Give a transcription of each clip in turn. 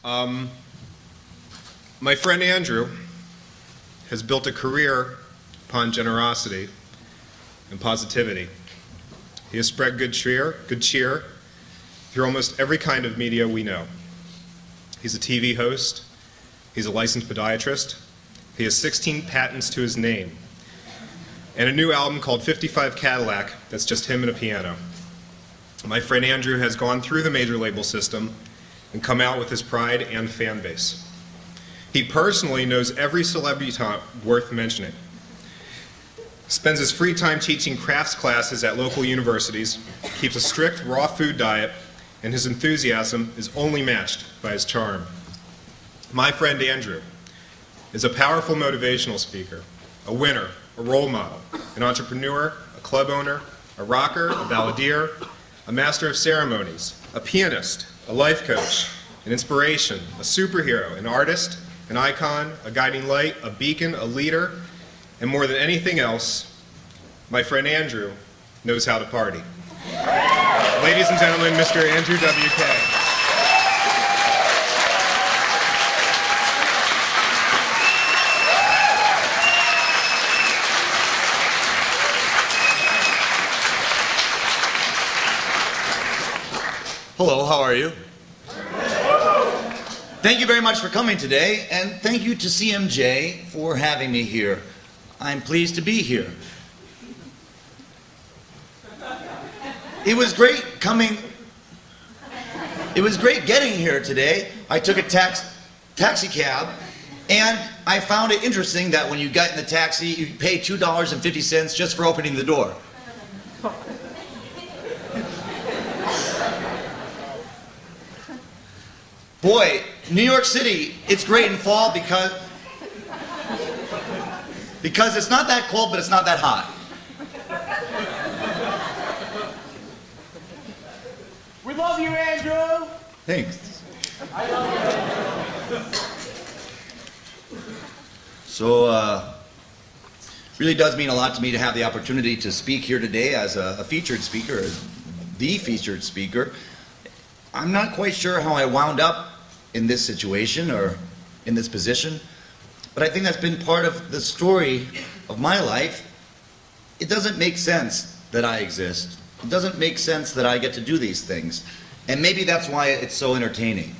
My friend Andrew has built a career upon generosity and positivity. He has spread good cheer through almost every kind of media we know. He's a TV host. He's a licensed podiatrist. He has 16 patents to his name, and a new album called 55 Cadillac that's just him and a piano. My friend Andrew has gone through the major label system and come out with his pride and fan base. He personally knows every celebrity worth mentioning. Spends his free time teaching crafts classes at local universities, keeps a strict raw food diet, and his enthusiasm is only matched by his charm. My friend Andrew is a powerful motivational speaker, a winner, a role model, an entrepreneur, a club owner, a rocker, a balladeer, a master of ceremonies, a pianist, a life coach, an inspiration, a superhero, an artist, an icon, a guiding light, a beacon, a leader, and more than anything else, my friend Andrew knows how to party. Ladies and gentlemen, Mr. Andrew W.K. Hello, how are you? Thank you very much for coming today, and thank you to CMJ for having me here. I'm pleased to be here. It was great getting here today. I took a taxi cab, and I found it interesting that when you get in the taxi, you pay $2.50 just for opening the door. Boy, New York City, it's great in fall because it's not that cold, but it's not that hot. We love you, Andrew. Thanks. So, really does mean a lot to me to have the opportunity to speak here today as a featured speaker, the featured speaker. I'm not quite sure how I wound up in this situation or in this position, but I think that's been part of the story of my life. It doesn't make sense that I exist. It doesn't make sense that I get to do these things. And maybe that's why it's so entertaining.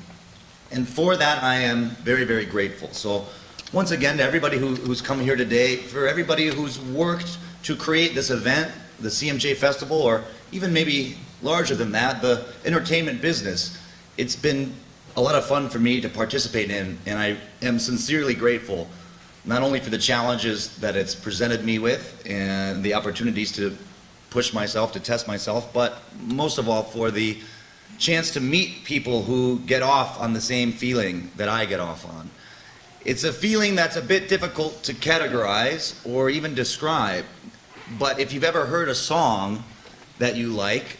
And for that, I am very, very grateful. So once again, to everybody who's come here today, for everybody who's worked to create this event, the CMJ Festival, or even maybe larger than that, the entertainment business, it's been a lot of fun for me to participate in, and I am sincerely grateful, not only for the challenges that it's presented me with and the opportunities to push myself, to test myself, but most of all for the chance to meet people who get off on the same feeling that I get off on. It's a feeling that's a bit difficult to categorize or even describe, but if you've ever heard a song that you like,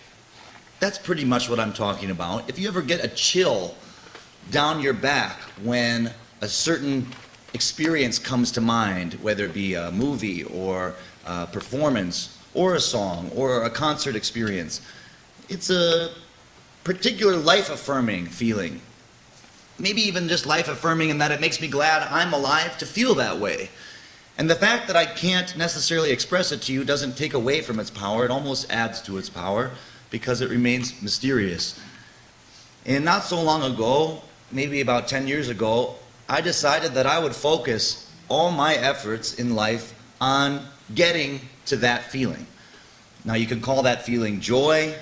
that's pretty much what I'm talking about. If you ever get a chill down your back when a certain experience comes to mind, whether it be a movie or a performance or a song or a concert experience, it's a particular life-affirming feeling. Maybe even just life-affirming in that it makes me glad I'm alive to feel that way. And the fact that I can't necessarily express it to you doesn't take away from its power. It almost adds to its power because it remains mysterious. And not so long ago, maybe about 10 years ago, I decided that I would focus all my efforts in life on getting to that feeling. Now you could call that feeling joy,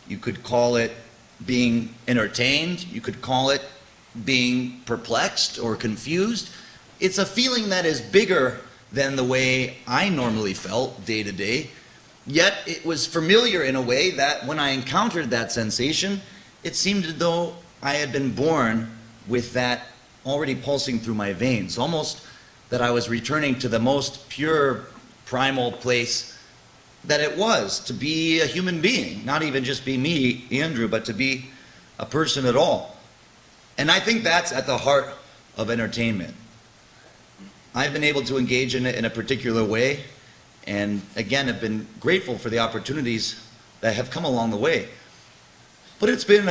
you could call it being entertained, you could call it being perplexed or confused. It's a feeling that is bigger than the way I normally felt day to day, yet it was familiar in a way that when I encountered that sensation, it seemed as though I had been born with that already pulsing through my veins, almost that I was returning to the most pure, primal place that it was to be a human being, not even just be me, Andrew, but to be a person at all. And I think that's at the heart of entertainment. I've been able to engage in it in a particular way, and again, have been grateful for the opportunities that have come along the way. But it's been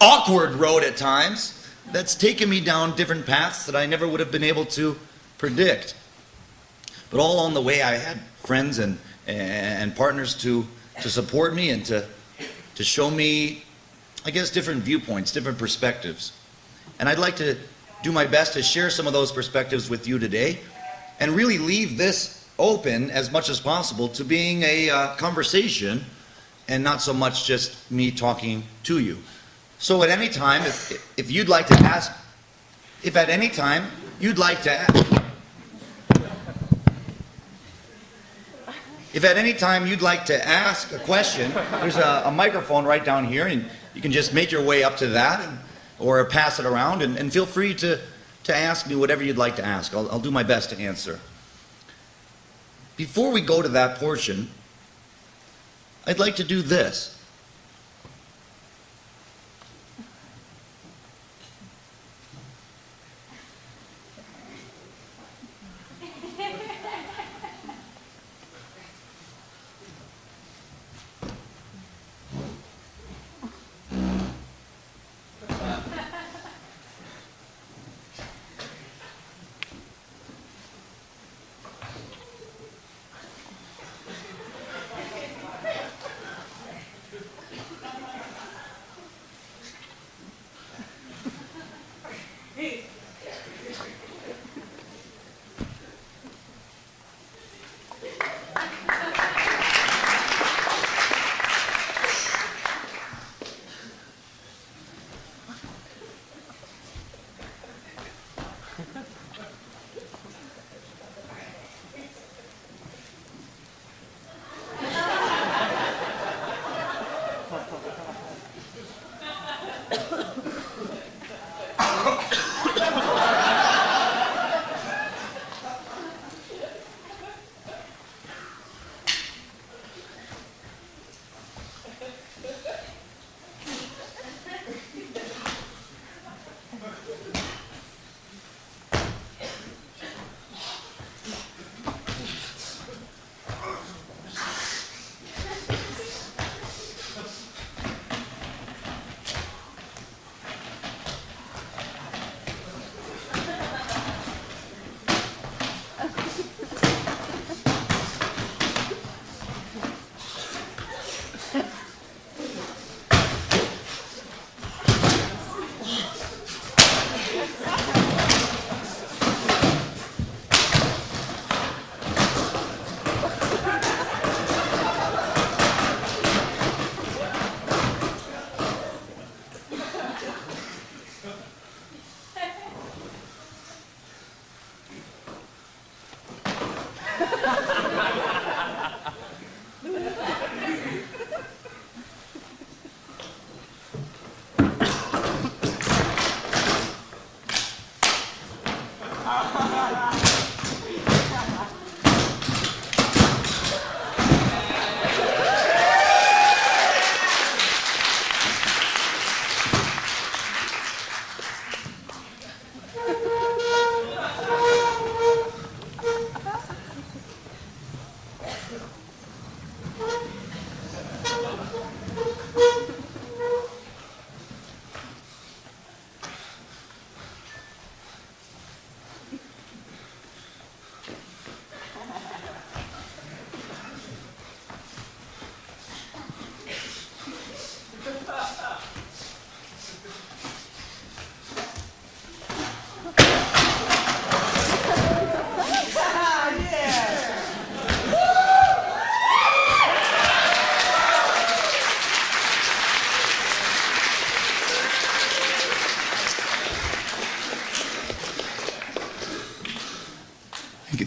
awkward road at times that's taken me down different paths that I never would have been able to predict. But all along the way, I had friends and partners to support me and to show me, I guess, different viewpoints, different perspectives. And I'd like to do my best to share some of those perspectives with you today and really leave this open as much as possible to being a conversation and not so much just me talking to you. So at any time, if you'd like to ask, if at any time you'd like to ask a question, there's a microphone right down here, and you can just make your way up to that or pass it around, and feel free to ask me whatever you'd like to ask. I'll do my best to answer. Before we go to that portion, I'd like to do this.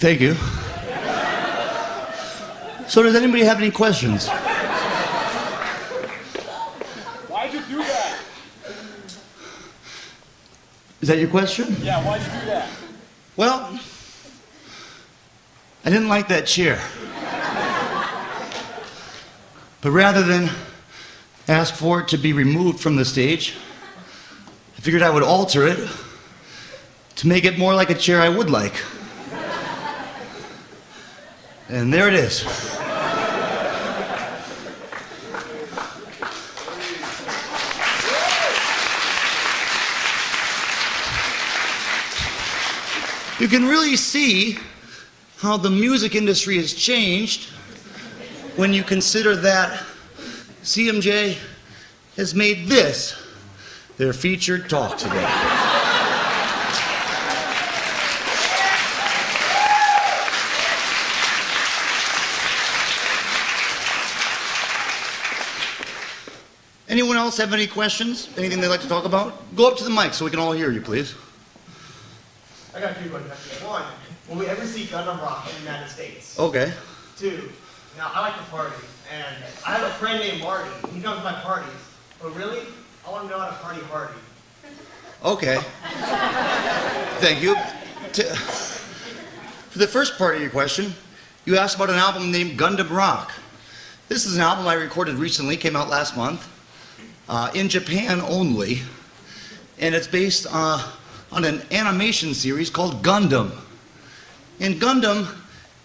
Thank you. So does anybody have any questions? Why'd you do that? Is that your question? Yeah, why'd you do that? Well, I didn't like that chair. But rather than ask for it to be removed from the stage, I figured I would alter it to make it more like a chair I would like. And there it is. you can really see how the music industry has changed when you consider that CMJ has made this their featured talk today. Anyone else have any questions? Anything they'd like to talk about? Go up to the mic so we can all hear you, please. I got two questions. One, will we ever see Gundam Rock in the United States? Okay. Two, now I like to party, and I have a friend named Marty. He comes to my parties. But really, I want to know how to party hardy. Okay. Thank you. For the first part of your question, you asked about an album named Gundam Rock. This is an album I recorded recently, came out last month, in Japan only, and it's based on an animation series called Gundam. And Gundam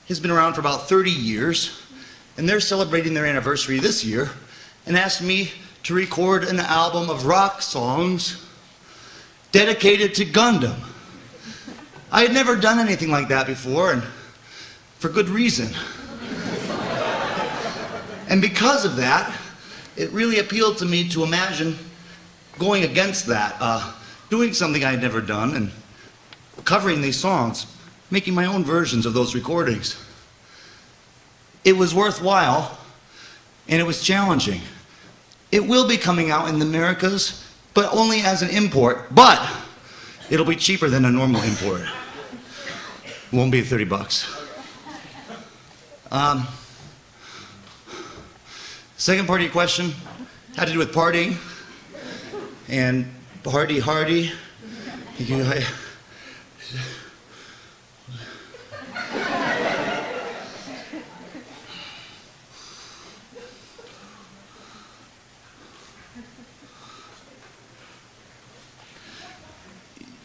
has been around for about 30 years, and they're celebrating their anniversary this year, and asked me to record an album of rock songs dedicated to Gundam. I had never done anything like that before, and for good reason. And because of that, it really appealed to me to imagine going against that, doing something I had never done and covering these songs, making my own versions of those recordings. It was worthwhile, and it was challenging. It will be coming out in the Americas, but only as an import, but it'll be cheaper than a normal import. It won't be $30. Second part of your question had to do with partying and party hardy.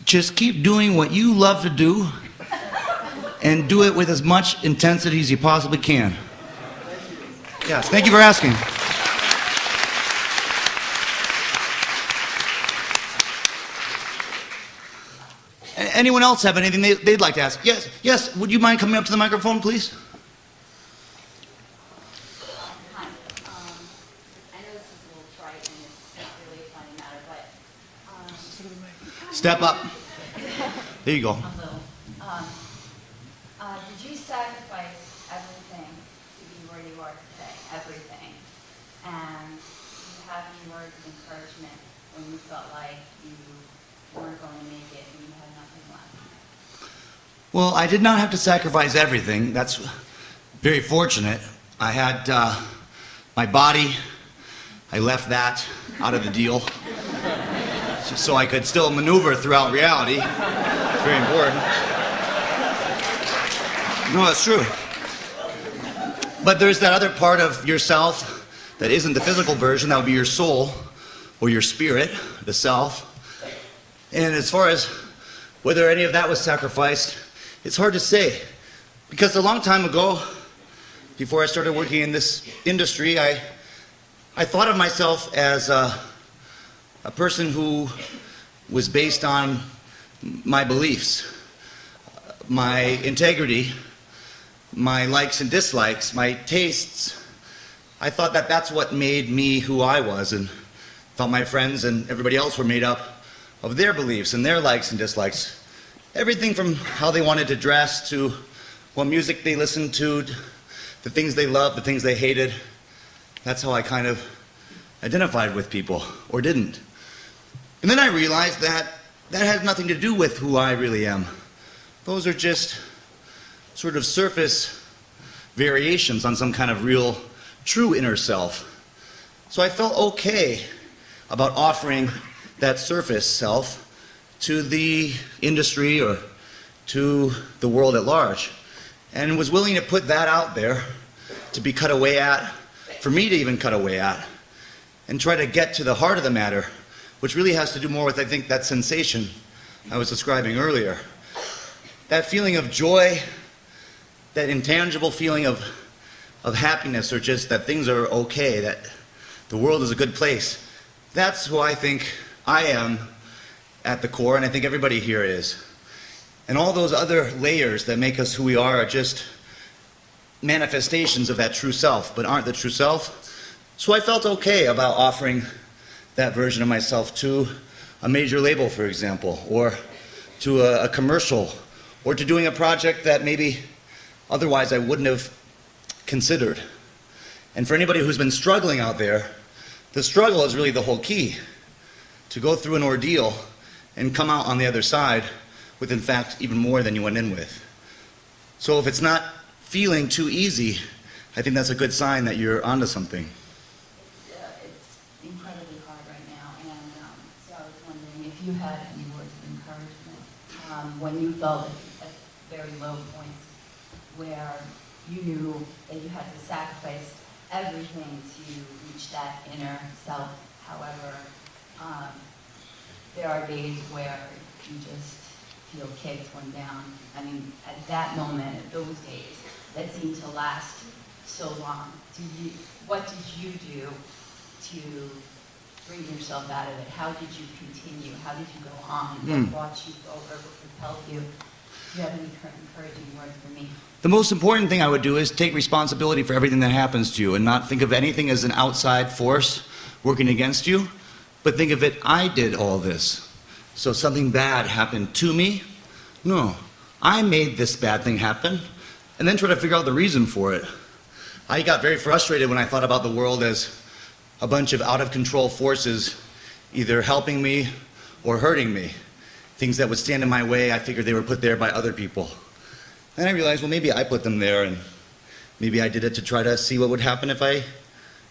Just keep doing what you love to do and do it with as much intensity as you possibly can. Yes, thank you for asking. Anyone else have anything they'd like to ask? Yes, yes, would you mind coming up to the microphone, please? Hi. I know this is a little trite and it's not really a funny matter, but Step up. There you go. a little. Did you sacrifice everything to be where you are today? Everything. And do you have any words of encouragement when you felt like you weren't going to make it and you had nothing left? Well, I did not have to sacrifice everything. That's very fortunate. I had my body. I left that out of the deal so I could still maneuver throughout reality. It's very important. No, that's true. But there's that other part of yourself that isn't the physical version. That would be your soul or your spirit, the self. And as far as whether any of that was sacrificed, it's hard to say. Because a long time ago, before I started working in this industry, I thought of myself as a person who was based on my beliefs, my integrity, my likes and dislikes, my tastes. I thought that that's what made me who I was, and thought my friends and everybody else were made up of their beliefs and their likes and dislikes. Everything from how they wanted to dress to what music they listened to, the things they loved, the things they hated. That's how I kind of identified with people, or didn't. And then I realized that that has nothing to do with who I really am. Those are just sort of surface variations on some kind of real, true inner self. So I felt okay about offering that surface self to the industry or to the world at large, and was willing to put that out there to be cut away at, for me to even cut away at, and try to get to the heart of the matter, which really has to do more with, I think, that sensation I was describing earlier. That feeling of joy, that intangible feeling of happiness, or just that things are okay, that the world is a good place. That's who I think I am at the core, and I think everybody here is. And all those other layers that make us who we are just manifestations of that true self, but aren't the true self. So I felt okay about offering that version of myself to a major label, for example, or to a commercial, or to doing a project that maybe otherwise I wouldn't have considered. And for anybody who's been struggling out there, the struggle is really the whole key. To go through an ordeal and come out on the other side with, in fact, even more than you went in with. So if it's not feeling too easy, I think that's a good sign that you're onto something. It's incredibly hard right now, and so I was wondering if you had any words of encouragement when you felt at very low points where you knew that you had to sacrifice everything to reach that inner self. However, there are days where you just feel kicked when down. I mean, at that moment, at those days, that seemed to last so long. What did you do to bring yourself out of it? How did you continue? How did you go on? What brought you over? What propelled you? Do you have any encouraging words for me? The most important thing I would do is take responsibility for everything that happens to you and not think of anything as an outside force working against you, but think of it, I did all this. So something bad happened to me? No, I made this bad thing happen, and then try to figure out the reason for it. I got very frustrated when I thought about the world as a bunch of out-of-control forces either helping me or hurting me. Things that would stand in my way, I figured they were put there by other people. Then I realized, well, maybe I put them there, and maybe I did it to try to see what would happen if I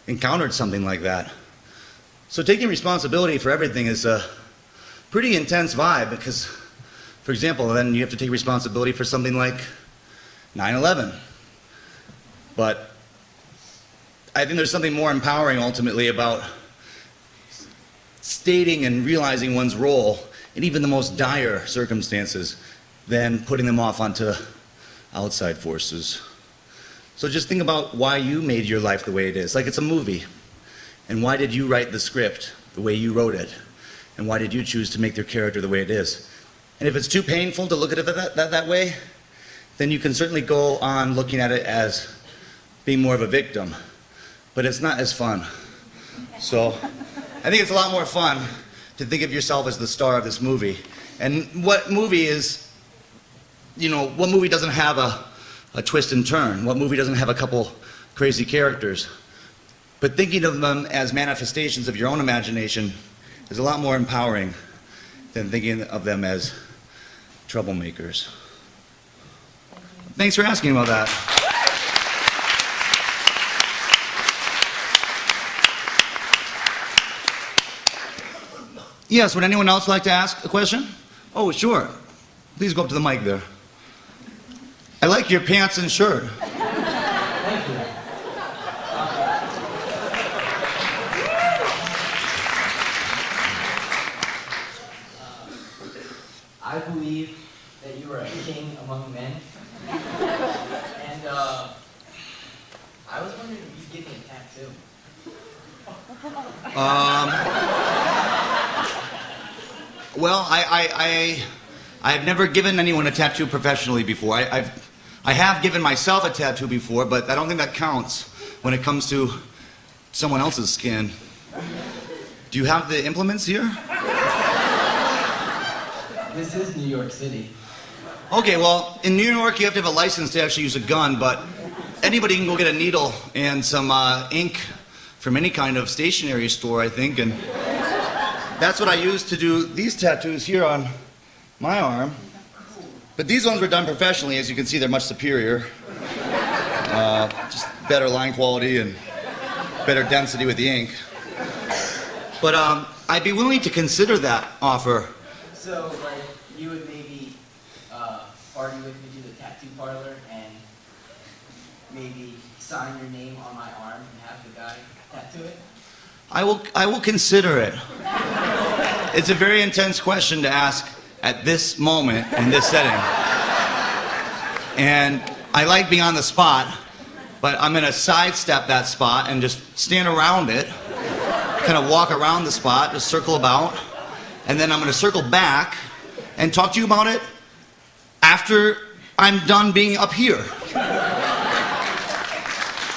encountered something like that. So taking responsibility for everything is a pretty intense vibe because, for example, then you have to take responsibility for something like 9/11. But I think there's something more empowering ultimately about stating and realizing one's role in even the most dire circumstances than putting them off onto outside forces. So just think about why you made your life the way it is, like it's a movie. And why did you write the script the way you wrote it? And why did you choose to make their character the way it is? And if it's too painful to look at it that way, then you can certainly go on looking at it as being more of a victim. But it's not as fun. So I think it's a lot more fun to think of yourself as the star of this movie. And what movie is, what movie doesn't have a twist and turn? What movie doesn't have a couple crazy characters? But thinking of them as manifestations of your own imagination is a lot more empowering than thinking of them as troublemakers. Thanks for asking about that. Yes, would anyone else like to ask a question? Oh, sure. Please go up to the mic there. I like your pants and shirt. Thank you. I believe that you are a king among men. And I was wondering if you'd give me a tattoo. Well, I have never given anyone a tattoo professionally before. I have given myself a tattoo before, but I don't think that counts when it comes to someone else's skin. Do you have the implements here? This is New York City. Okay, well, in New York you have to have a license to actually use a gun, but anybody can go get a needle and some ink from any kind of stationery store, I think, and that's what I used to do these tattoos here on my arm. But these ones were done professionally. As you can see, they're much superior. Just better line quality and better density with the ink. But I'd be willing to consider that offer. So, like, you would maybe party with me to the tattoo parlor and maybe sign your name on my arm and have the guy tattoo it? I will consider it. It's a very intense question to ask at this moment in this setting. And I like being on the spot, but I'm going to sidestep that spot and just stand around it, kind of walk around the spot, just circle about, and then I'm going to circle back and talk to you about it after I'm done being up here.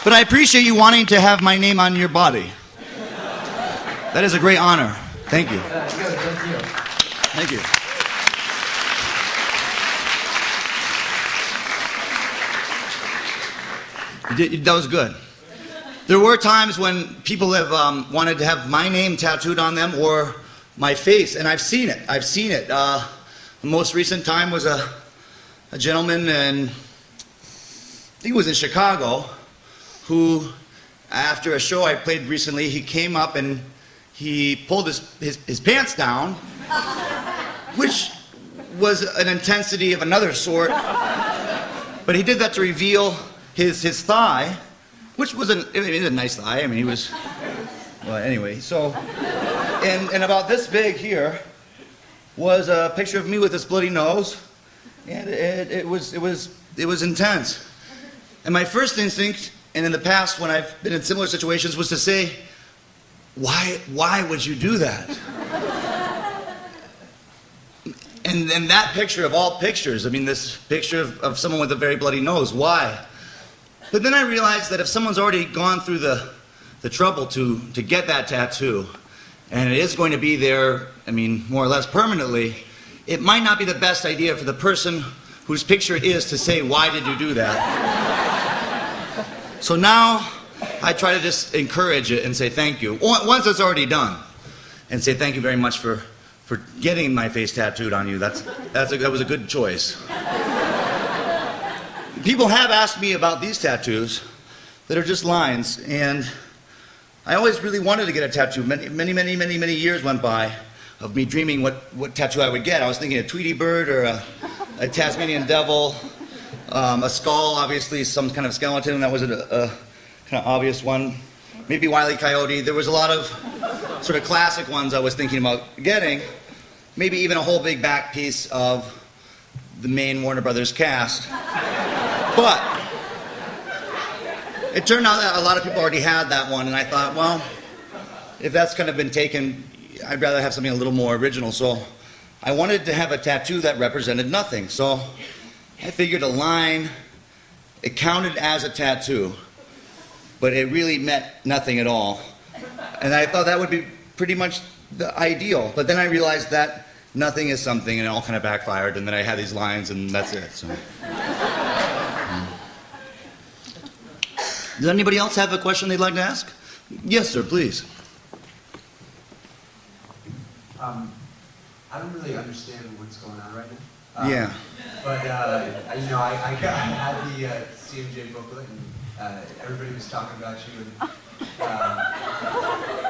But I appreciate you wanting to have my name on your body. That is a great honor. Thank you. Thank you. That was good. There were times when people have wanted to have my name tattooed on them or my face, and I've seen it. The most recent time was a gentleman, and I think it was in Chicago, who, after a show I played recently, he came up and he pulled his pants down, which was an intensity of another sort. But he did that to reveal his thigh, which was a nice thigh. I mean, he was, well, anyway. So, and about this big here was a picture of me with this bloody nose, and it was intense. And my first instinct, and in the past when I've been in similar situations, was to say, why would you do that? And that picture of all pictures, I mean, this picture of someone with a very bloody nose, why? But then I realized that if someone's already gone through the trouble to get that tattoo, and it is going to be there, I mean, more or less permanently, it might not be the best idea for the person whose picture it is to say, why did you do that? So now I try to just encourage it and say thank you, once it's already done, and say thank you very much for getting my face tattooed on you. That was a good choice. People have asked me about these tattoos that are just lines, and I always really wanted to get a tattoo. Many years went by of me dreaming what tattoo I would get. I was thinking a Tweety bird or a Tasmanian devil, a skull, obviously some kind of skeleton. That was a kind of obvious one. Maybe Wile E. Coyote. There was a lot of sort of classic ones I was thinking about getting. Maybe even a whole big back piece of the main Warner Brothers cast. But it turned out that a lot of people already had that one, and I thought, well, if that's kind of been taken, I'd rather have something a little more original. So I wanted to have a tattoo that represented nothing. So I figured a line, it counted as a tattoo, but it really meant nothing at all. And I thought that would be pretty much the ideal. But then I realized that nothing is something, and it all kind of backfired, and then I had these lines, and that's it. So. Does anybody else have a question they'd like to ask? Yes, sir, please. I don't really understand what's going on right now. Yeah. But, I had the CMJ booklet, and everybody was talking about you. And,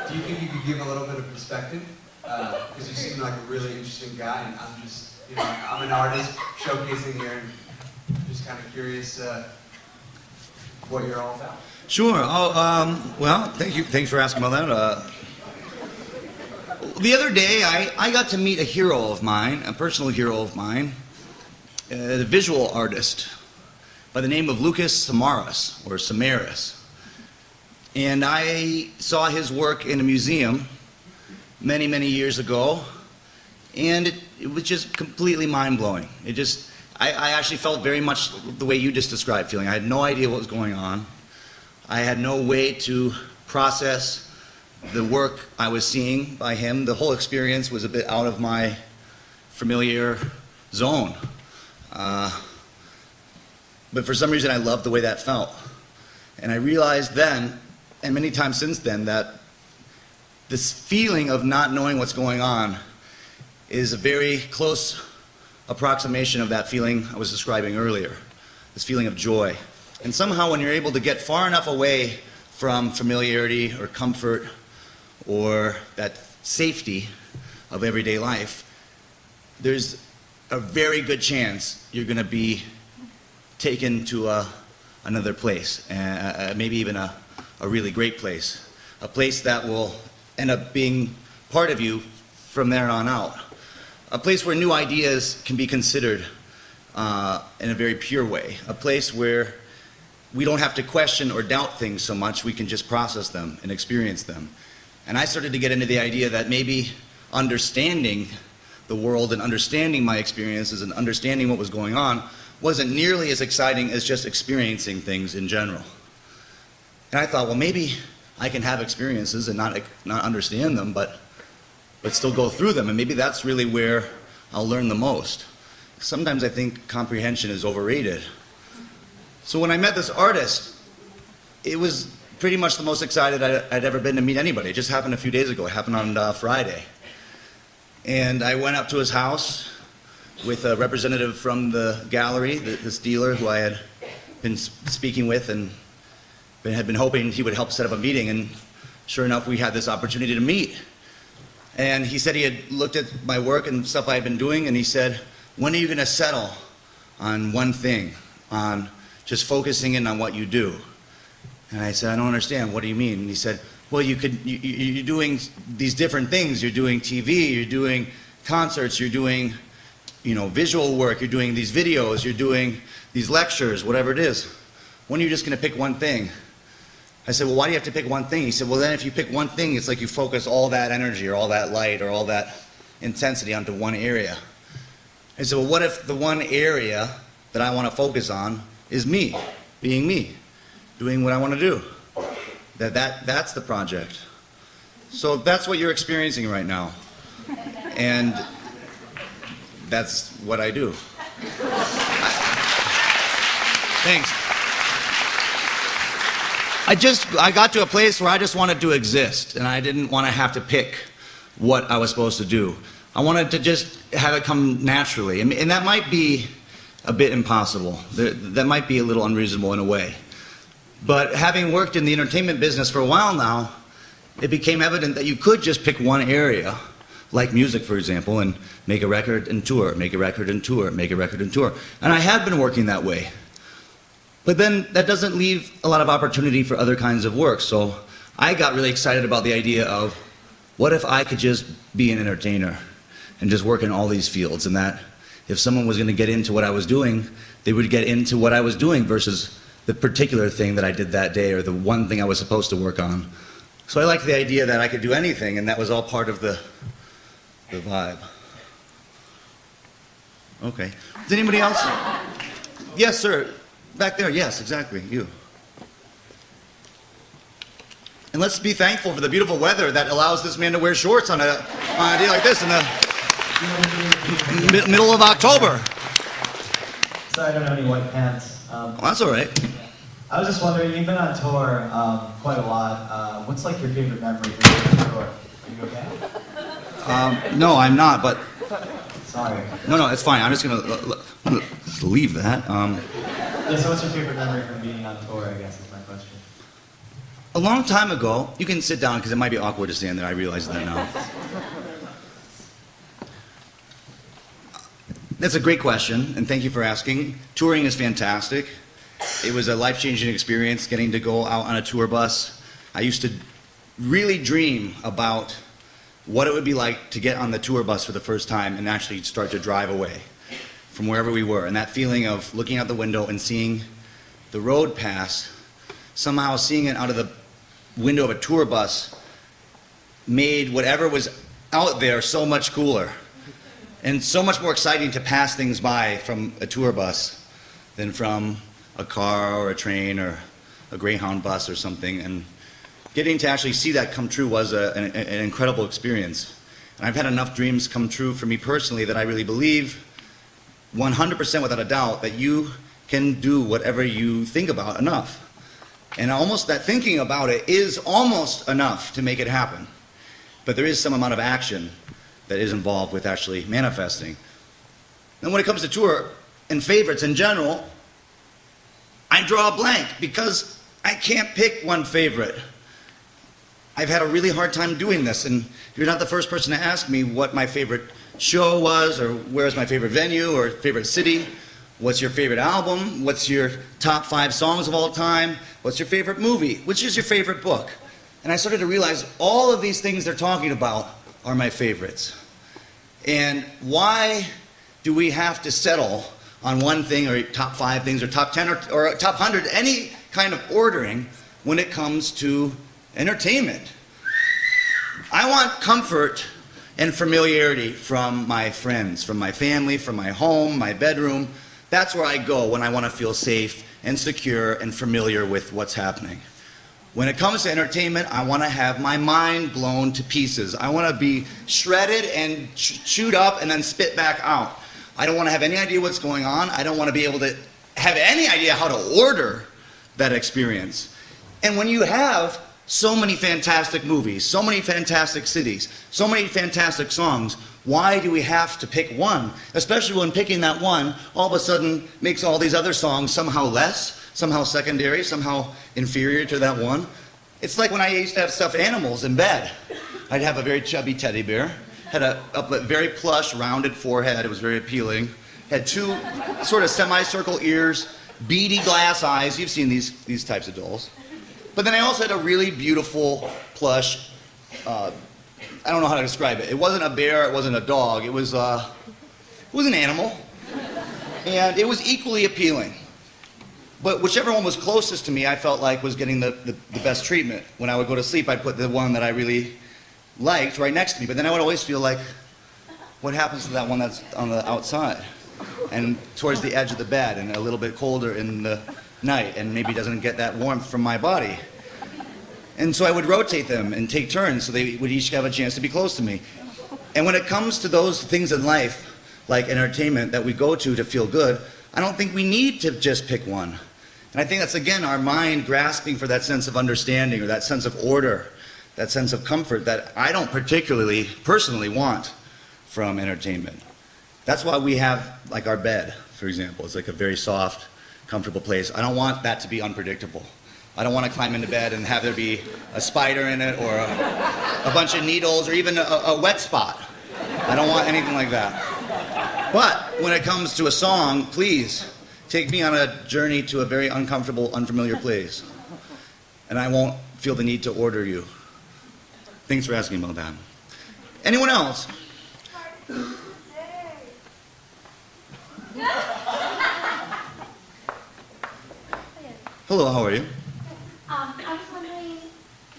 do you think you could give a little bit of perspective? Because you seem like a really interesting guy, and I'm just, I'm an artist showcasing here, and I'm just kind of curious what you're all about. Sure. Well, thank you. Thanks for asking about that. The other day, I got to meet a hero of mine, a personal hero of mine, a visual artist by the name of Lucas Samaras, or Samaras. And I saw his work in a museum many years ago, and it was just completely mind-blowing. I actually felt very much the way you just described feeling. I had no idea what was going on. I had no way to process the work I was seeing by him. The whole experience was a bit out of my familiar zone. But for some reason I loved the way that felt. And I realized then, and many times since then, that this feeling of not knowing what's going on is a very close approximation of that feeling I was describing earlier, this feeling of joy. And somehow when you're able to get far enough away from familiarity or comfort or that safety of everyday life, there's a very good chance you're going to be taken to another place, maybe even a really great place, a place that will end up being part of you from there on out. A place where new ideas can be considered in a very pure way. A place where we don't have to question or doubt things so much, we can just process them and experience them. And I started to get into the idea that maybe understanding the world and understanding my experiences and understanding what was going on wasn't nearly as exciting as just experiencing things in general. And I thought, well, maybe I can have experiences and not understand them, but still go through them, and maybe that's really where I'll learn the most. Sometimes I think comprehension is overrated. So when I met this artist, it was pretty much the most excited I'd ever been to meet anybody. It just happened a few days ago. It happened on Friday. And I went up to his house with a representative from the gallery, this dealer who I had been speaking with and had been hoping he would help set up a meeting. And sure enough, we had this opportunity to meet. And he said he had looked at my work and stuff I had been doing, and he said, when are you going to settle on one thing, on just focusing in on what you do? And I said, I don't understand. What do you mean? And he said, well, you're doing these different things. You're doing TV, you're doing concerts, you're doing, visual work, you're doing these videos, you're doing these lectures, whatever it is. When are you just going to pick one thing? I said, well, why do you have to pick one thing? He said, well, then if you pick one thing, it's like you focus all that energy or all that light or all that intensity onto one area. I said, well, what if the one area that I want to focus on is me, being me, doing what I want to do? That's the project. So that's what you're experiencing right now. And that's what I do. Thanks. I got to a place where I just wanted to exist, and I didn't want to have to pick what I was supposed to do. I wanted to just have it come naturally, and that might be a bit impossible. That might be a little unreasonable in a way. But having worked in the entertainment business for a while now, it became evident that you could just pick one area, like music, for example, and make a record and tour, make a record and tour, make a record and tour. And I had been working that way. But then that doesn't leave a lot of opportunity for other kinds of work. So I got really excited about the idea of, what if I could just be an entertainer and just work in all these fields, and that if someone was going to get into what I was doing, they would get into what I was doing versus the particular thing that I did that day or the one thing I was supposed to work on. So I liked the idea that I could do anything, and that was all part of the vibe. Okay. Is anybody else? Yes, sir. Back there. Yes, exactly. You. And let's be thankful for the beautiful weather that allows this man to wear shorts on a day like this in the middle of October. Sorry, I don't have any white pants. Well, that's all right. I was just wondering, you've been on tour quite a lot. What's like your favorite memory from being on tour? Are you okay? No, I'm not, but... Sorry. No, it's fine. I'm just going to leave that. Yeah, so what's your favorite memory from being on tour, I guess, is my question. A long time ago, you can sit down because it might be awkward to stand there. I realize that now. That's a great question, and thank you for asking. Touring is fantastic. It was a life-changing experience getting to go out on a tour bus. I used to really dream about what it would be like to get on the tour bus for the first time and actually start to drive away from wherever we were. And that feeling of looking out the window and seeing the road pass, somehow seeing it out of the window of a tour bus made whatever was out there so much cooler and so much more exciting to pass things by from a tour bus than from a car or a train or a Greyhound bus or something. And getting to actually see that come true was an incredible experience. And I've had enough dreams come true for me personally that I really believe 100% without a doubt that you can do whatever you think about enough. And almost that thinking about it is almost enough to make it happen. But there is some amount of action that is involved with actually manifesting. And when it comes to tour and favorites in general, I draw a blank because I can't pick one favorite. I've had a really hard time doing this, and you're not the first person to ask me what my favorite show was, or where's my favorite venue, or favorite city. What's your favorite album? What's your top 5 songs of all time? What's your favorite movie? Which is your favorite book? And I started to realize all of these things they're talking about are my favorites. And why do we have to settle on one thing, or top 5 things, or top 10, or top 100, any kind of ordering when it comes to entertainment? I want comfort and familiarity from my friends, from my family, from my home, my bedroom. That's where I go when I want to feel safe and secure and familiar with what's happening. When it comes to entertainment, I want to have my mind blown to pieces. I want to be shredded and chewed up and then spit back out. I don't want to have any idea what's going on. I don't want to be able to have any idea how to order that experience. And when you have so many fantastic movies, so many fantastic cities, so many fantastic songs, why do we have to pick one? Especially when picking that one all of a sudden makes all these other songs somehow less, somehow secondary, somehow inferior to that one. It's like when I used to have stuffed animals in bed. I'd have a very chubby teddy bear, had a very plush, rounded forehead. It was very appealing. Had two sort of semicircle ears, beady glass eyes. You've seen these types of dolls. But then I also had a really beautiful, plush, I don't know how to describe it. It wasn't a bear, it wasn't a dog. It was an animal. And it was equally appealing. But whichever one was closest to me, I felt like was getting the best treatment. When I would go to sleep, I'd put the one that I really liked right next to me. But then I would always feel like, what happens to that one that's on the outside? And towards the edge of the bed and a little bit colder in the night and maybe doesn't get that warmth from my body. And so I would rotate them and take turns so they would each have a chance to be close to me. And when it comes to those things in life, like entertainment that we go to feel good, I don't think we need to just pick one. And I think that's, again, our mind grasping for that sense of understanding or that sense of order, that sense of comfort that I don't particularly, personally want from entertainment. That's why we have, like, our bed, for example. It's like a very soft, comfortable place. I don't want that to be unpredictable. I don't want to climb into bed and have there be a spider in it or a bunch of needles or even a wet spot. I don't want anything like that. But when it comes to a song, please take me on a journey to a very uncomfortable, unfamiliar place. And I won't feel the need to order you. Thanks for asking about that. Anyone else? Hello, how are you? I was wondering,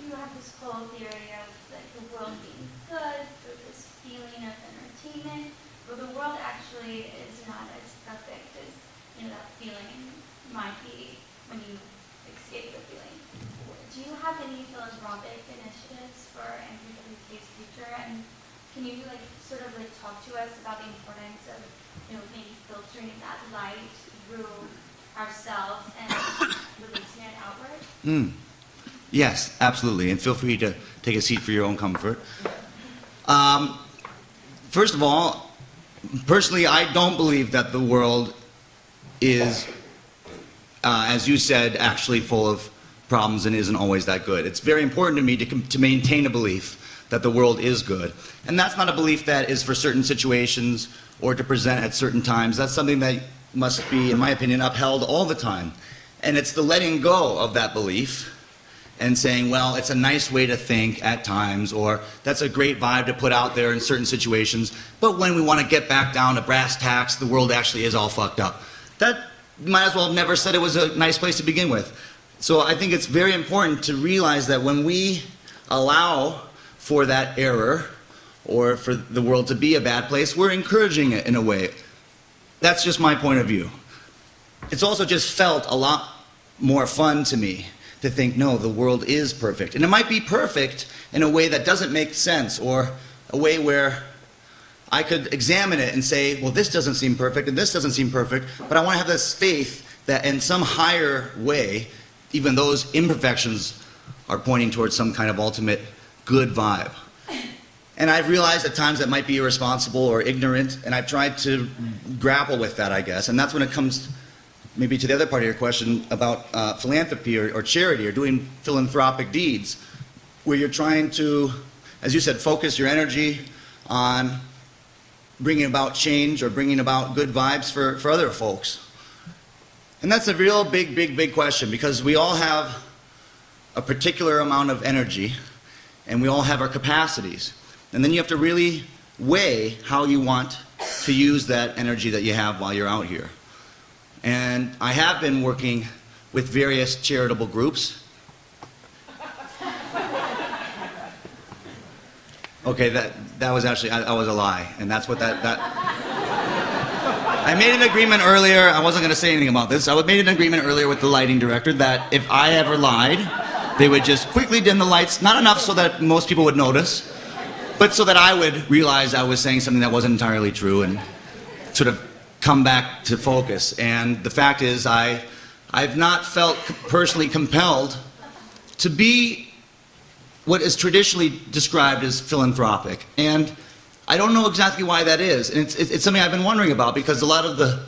you have this whole theory of like the world being good through this feeling of entertainment, but the world actually is not as perfect as that feeling might be when you escape the feeling. Do you have any philanthropic initiatives for NPWK's future? And can you sort of talk to us about the importance of maybe filtering that light through ourselves and releasing it outward? Yes, absolutely. And feel free to take a seat for your own comfort. First of all, personally, I don't believe that the world is, as you said, actually full of problems and isn't always that good. It's very important to me to maintain a belief that the world is good. And that's not a belief that is for certain situations or to present at certain times. That's something that must be, in my opinion, upheld all the time. And it's the letting go of that belief and saying, well, it's a nice way to think at times, or that's a great vibe to put out there in certain situations, but when we want to get back down to brass tacks, the world actually is all fucked up. That might as well have never said it was a nice place to begin with. So I think it's very important to realize that when we allow for that error, or for the world to be a bad place, we're encouraging it in a way. That's just my point of view. It's also just felt a lot more fun to me to think, no, the world is perfect. And it might be perfect in a way that doesn't make sense, or a way where I could examine it and say, well, this doesn't seem perfect, and this doesn't seem perfect, but I want to have this faith that in some higher way, even those imperfections are pointing towards some kind of ultimate good vibe. And I've realized at times that might be irresponsible or ignorant, and I've tried to grapple with that, I guess. And that's when it comes maybe to the other part of your question about philanthropy or charity or doing philanthropic deeds, where you're trying to, as you said, focus your energy on bringing about change or bringing about good vibes for other folks. And that's a real big question, because we all have a particular amount of energy, and we all have our capacities. And then you have to really weigh how you want to use that energy that you have while you're out here. And I have been working with various charitable groups. Okay, that was actually, I was a lie, and that's what that I made an agreement earlier, I wasn't going to say anything about this, I made an agreement earlier with the lighting director that if I ever lied, they would just quickly dim the lights, not enough so that most people would notice, but so that I would realize I was saying something that wasn't entirely true and sort of come back to focus. And the fact is, I've not felt personally compelled to be what is traditionally described as philanthropic. And I don't know exactly why that is. And it's something I've been wondering about, because a lot of the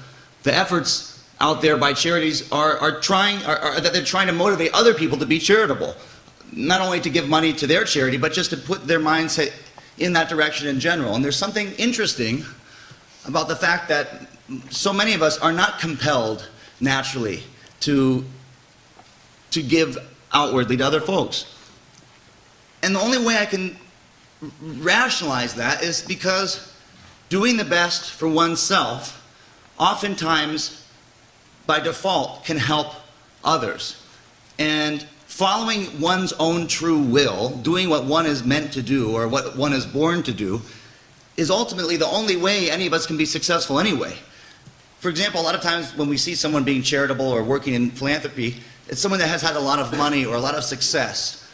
efforts out there by charities are that they're trying to motivate other people to be charitable. Not only to give money to their charity, but just to put their mindset in that direction in general. And there's something interesting about the fact that so many of us are not compelled naturally to give outwardly to other folks. And the only way I can rationalize that is because doing the best for oneself oftentimes by default can help others. And following one's own true will, doing what one is meant to do or what one is born to do, is ultimately the only way any of us can be successful anyway. For example, a lot of times when we see someone being charitable or working in philanthropy, it's someone that has had a lot of money or a lot of success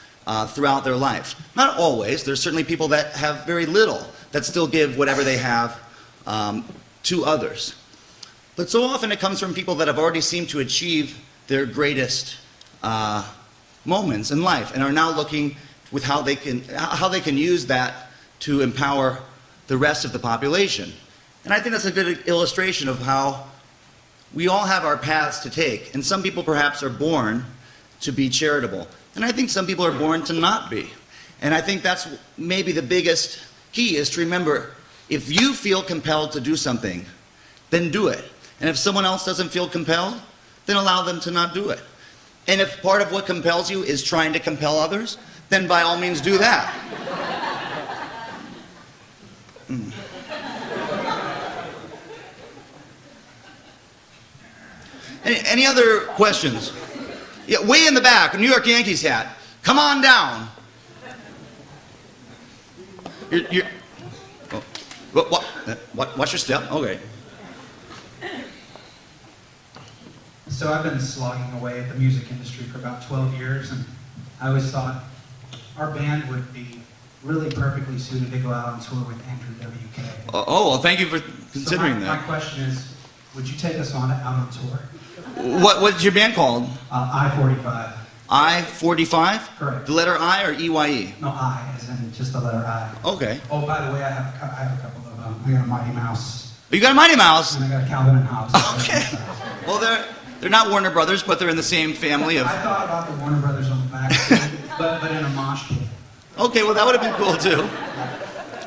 throughout their life. Not always. There's certainly people that have very little that still give whatever they have to others. But so often it comes from people that have already seemed to achieve their greatest moments in life and are now looking with how they can use that to empower the rest of the population. And I think that's a good illustration of how we all have our paths to take. And some people perhaps are born to be charitable. And I think some people are born to not be. And I think that's maybe the biggest key, is to remember, if you feel compelled to do something, then do it. And if someone else doesn't feel compelled, then allow them to not do it. And if part of what compels you is trying to compel others, then by all means do that. Any other questions? Yeah, way in the back, a New York Yankees hat. Come on down. Watch your step. Okay. So I've been slogging away at the music industry for about 12 years, and I always thought our band would be really perfectly suited to go out on tour with Andrew WK. Oh, well, thank you for considering My that. question is, would you take us out on tour? What's your band called? I-45. I-45? Correct. The letter I or E-Y-E? No, I, as in just the letter I. Okay. Oh, by the way, I have a couple of them. I got a Mighty Mouse. You got a Mighty Mouse? And I got a Calvin and Hobbes. Okay. Well, they're not Warner Brothers, but they're in the same family of... I thought about the Warner Brothers on the back, but in a mosh pit. Okay, well, that would have been cool, too. So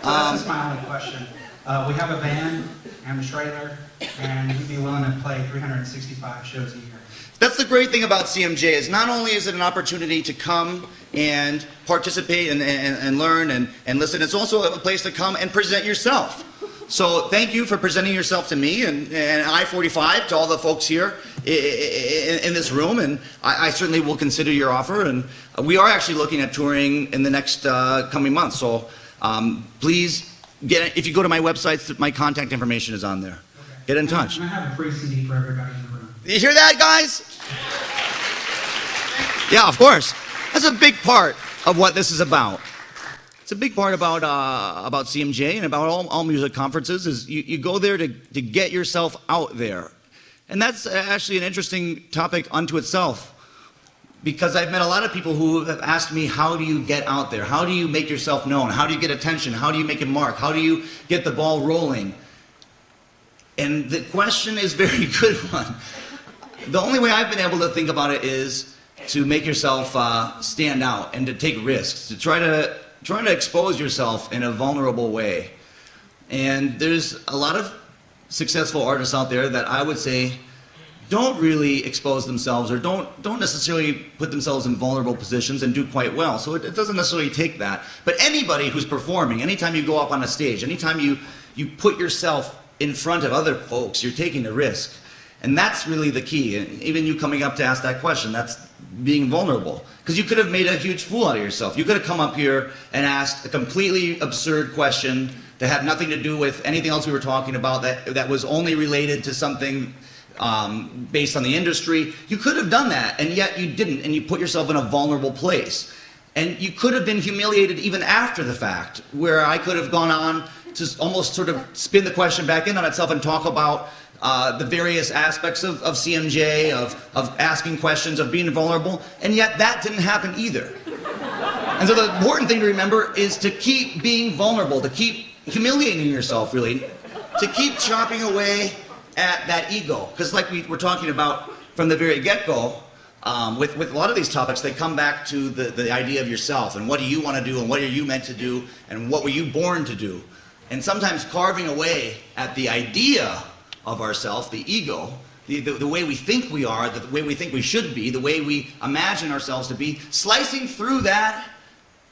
that's just my only question. We have a van and a trailer, and we'd be willing to play 365 shows a year. That's the great thing about CMJ, is not only is it an opportunity to come and participate and learn and listen, it's also a place to come and present yourself. So thank you for presenting yourself to me and I-45, to all the folks here in this room, and I certainly will consider your offer. And we are actually looking at touring in the next coming months, so please, if you go to my website, my contact information is on there. Okay. Get in touch. And I have a free CD for everybody in the room. You hear that, guys? Yeah, of course. That's a big part of what this is about. It's a big part about CMJ and about all music conferences, is you go there to get yourself out there. And that's actually an interesting topic unto itself, because I've met a lot of people who have asked me, how do you get out there? How do you make yourself known? How do you get attention? How do you make a mark? How do you get the ball rolling? And the question is a very good one. The only way I've been able to think about it is to make yourself stand out and to take risks, to try to expose yourself in a vulnerable way. And there's a lot of successful artists out there that I would say don't really expose themselves, or don't necessarily put themselves in vulnerable positions and do quite well. So it doesn't necessarily take that. But anybody who's performing, anytime you go up on a stage, anytime you put yourself in front of other folks, you're taking a risk. And that's really the key. And even you coming up to ask that question, that's being vulnerable. Because you could have made a huge fool out of yourself. You could have come up here and asked a completely absurd question that had nothing to do with anything else we were talking about, that was only related to something based on the industry. You could have done that, and yet you didn't, and you put yourself in a vulnerable place. And you could have been humiliated even after the fact, where I could have gone on to almost sort of spin the question back in on itself and talk about the various aspects of CMJ, of asking questions, of being vulnerable, and yet that didn't happen either. And so the important thing to remember is to keep being vulnerable, to keep humiliating yourself, really, to keep chopping away at that ego. Because like we were talking about from the very get-go, with a lot of these topics, they come back to the idea of yourself, and what do you want to do, and what are you meant to do, and what were you born to do. And sometimes carving away at the idea of ourself, the ego, the way we think we are, the way we think we should be, the way we imagine ourselves to be, slicing through that,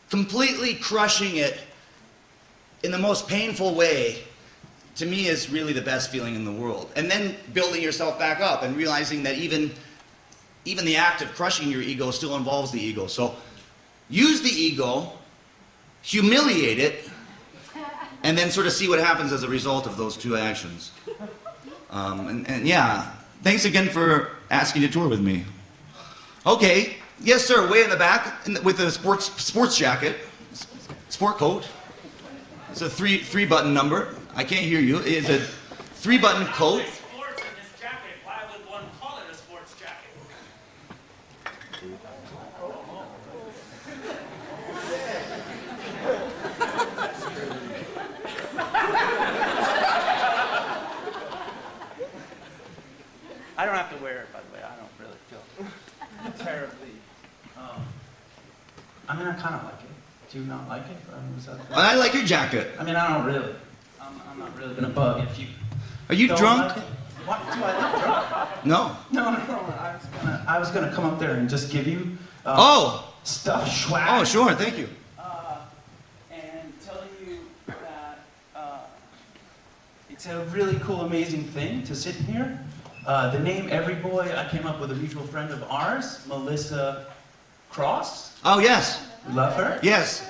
completely crushing it in the most painful way, to me is really the best feeling in the world. And then building yourself back up and realizing that even the act of crushing your ego still involves the ego. So use the ego, humiliate it, and then sort of see what happens as a result of those two actions. And yeah, thanks again for asking to tour with me. Okay, yes sir, way in the back with a sports jacket, sport coat. It's a three button number. I can't hear you. It's a 3-button coat. Sports in this jacket. Why would one call it a sports jacket? I don't have to wear it, by the way. I don't really feel terribly. I mean, I kind of like it. Do you not like it? Was that I like your jacket. I mean, I don't really. I'm not really gonna bug if you. Are you don't drunk? Like it. What? Do I look drunk? No. No. I was gonna come up there and just give you. Stuff, swag. Oh, sure. Thank you. And tell you that it's a really cool, amazing thing to sit in here. The name Every Boy, I came up with a mutual friend of ours, Melissa Cross. Oh yes. Love her. Yes.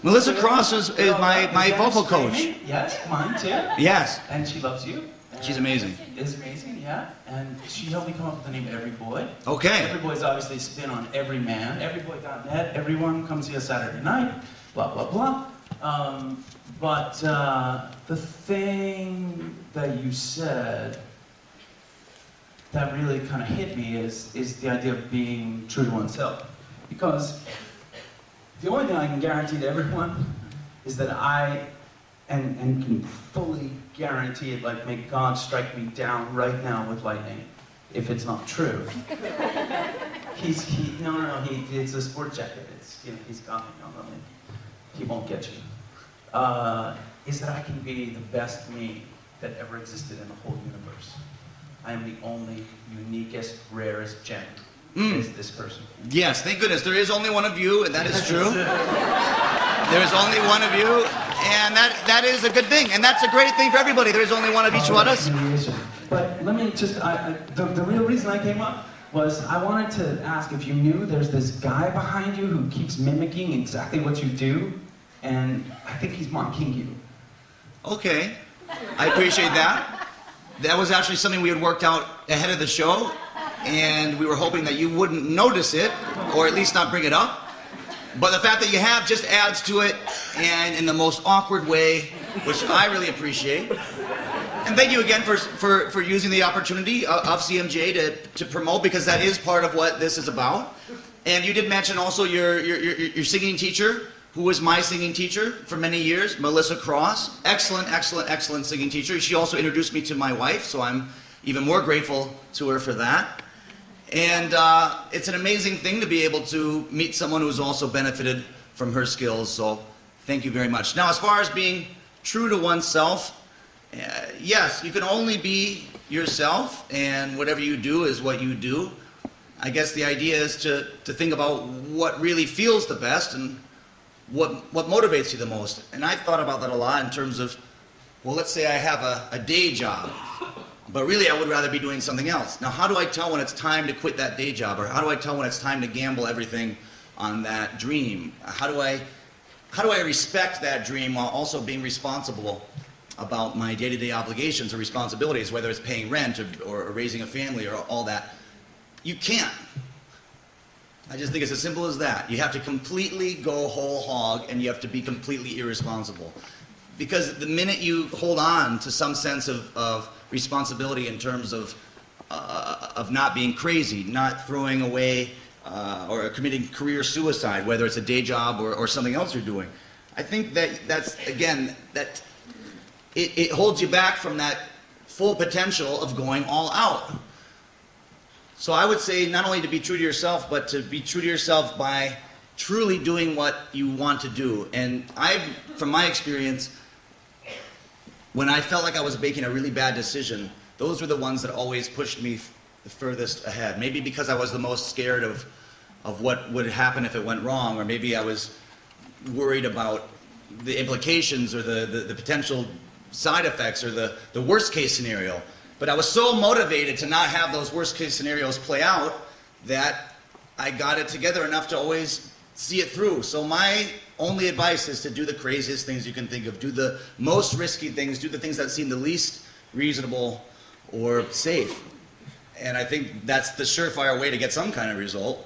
Melissa Cross is my vocal coach. Yes, mine too. Yes. And she loves you. She's amazing. Is amazing, yeah. And she helped me come up with the name Every Boy. Okay. Every Boy's obviously a spin on Every Man. Everyboy.net. Everyone comes here Saturday night. Blah blah blah. But the thing that you said that really kind of hit me is the idea of being true to oneself, because the only thing I can guarantee to everyone is that I can fully guarantee it, like make God strike me down right now with lightning, if it's not true. It's a sport jacket. He's got me. He won't get you. Is that I can be the best me that ever existed in the whole universe. I am the only, uniquest, rarest gem. Is this person. Yes, thank goodness. There is only one of you, and that is true. There is only one of you, and that is a good thing. And that's a great thing for everybody. There is only one of each one of us. But let me just, the real reason I came up was I wanted to ask if you knew there's this guy behind you who keeps mimicking exactly what you do, and I think he's mocking you. Okay, I appreciate that. That was actually something we had worked out ahead of the show, and we were hoping that you wouldn't notice it, or at least not bring it up. But the fact that you have just adds to it, and in the most awkward way, which I really appreciate. And thank you again for using the opportunity of CMJ to promote, because that is part of what this is about. And you did mention also your singing teacher, who was my singing teacher for many years, Melissa Cross. Excellent, excellent, excellent singing teacher. She also introduced me to my wife, so I'm even more grateful to her for that. And it's an amazing thing to be able to meet someone who's also benefited from her skills, so thank you very much. Now, as far as being true to oneself, yes, you can only be yourself, and whatever you do is what you do. I guess the idea is to think about what really feels the best and what motivates you the most. And I've thought about that a lot in terms of, well, let's say I have a day job, but really I would rather be doing something else. Now, how do I tell when it's time to quit that day job, or how do I tell when it's time to gamble everything on that dream? How do I respect that dream while also being responsible about my day-to-day obligations or responsibilities, whether it's paying rent or raising a family or all that? You can't. I just think it's as simple as that. You have to completely go whole hog, and you have to be completely irresponsible. Because the minute you hold on to some sense of responsibility in terms of not being crazy, not throwing away or committing career suicide, whether it's a day job or something else you're doing, I think that's again, that it holds you back from that full potential of going all out. So I would say not only to be true to yourself, but to be true to yourself by truly doing what you want to do. And from my experience, when I felt like I was making a really bad decision, those were the ones that always pushed me the furthest ahead. Maybe because I was the most scared of what would happen if it went wrong, or maybe I was worried about the implications or the potential side effects or the worst case scenario. But I was so motivated to not have those worst case scenarios play out that I got it together enough to always see it through. So my only advice is to do the craziest things you can think of. Do the most risky things. Do the things that seem the least reasonable or safe. And I think that's the surefire way to get some kind of result.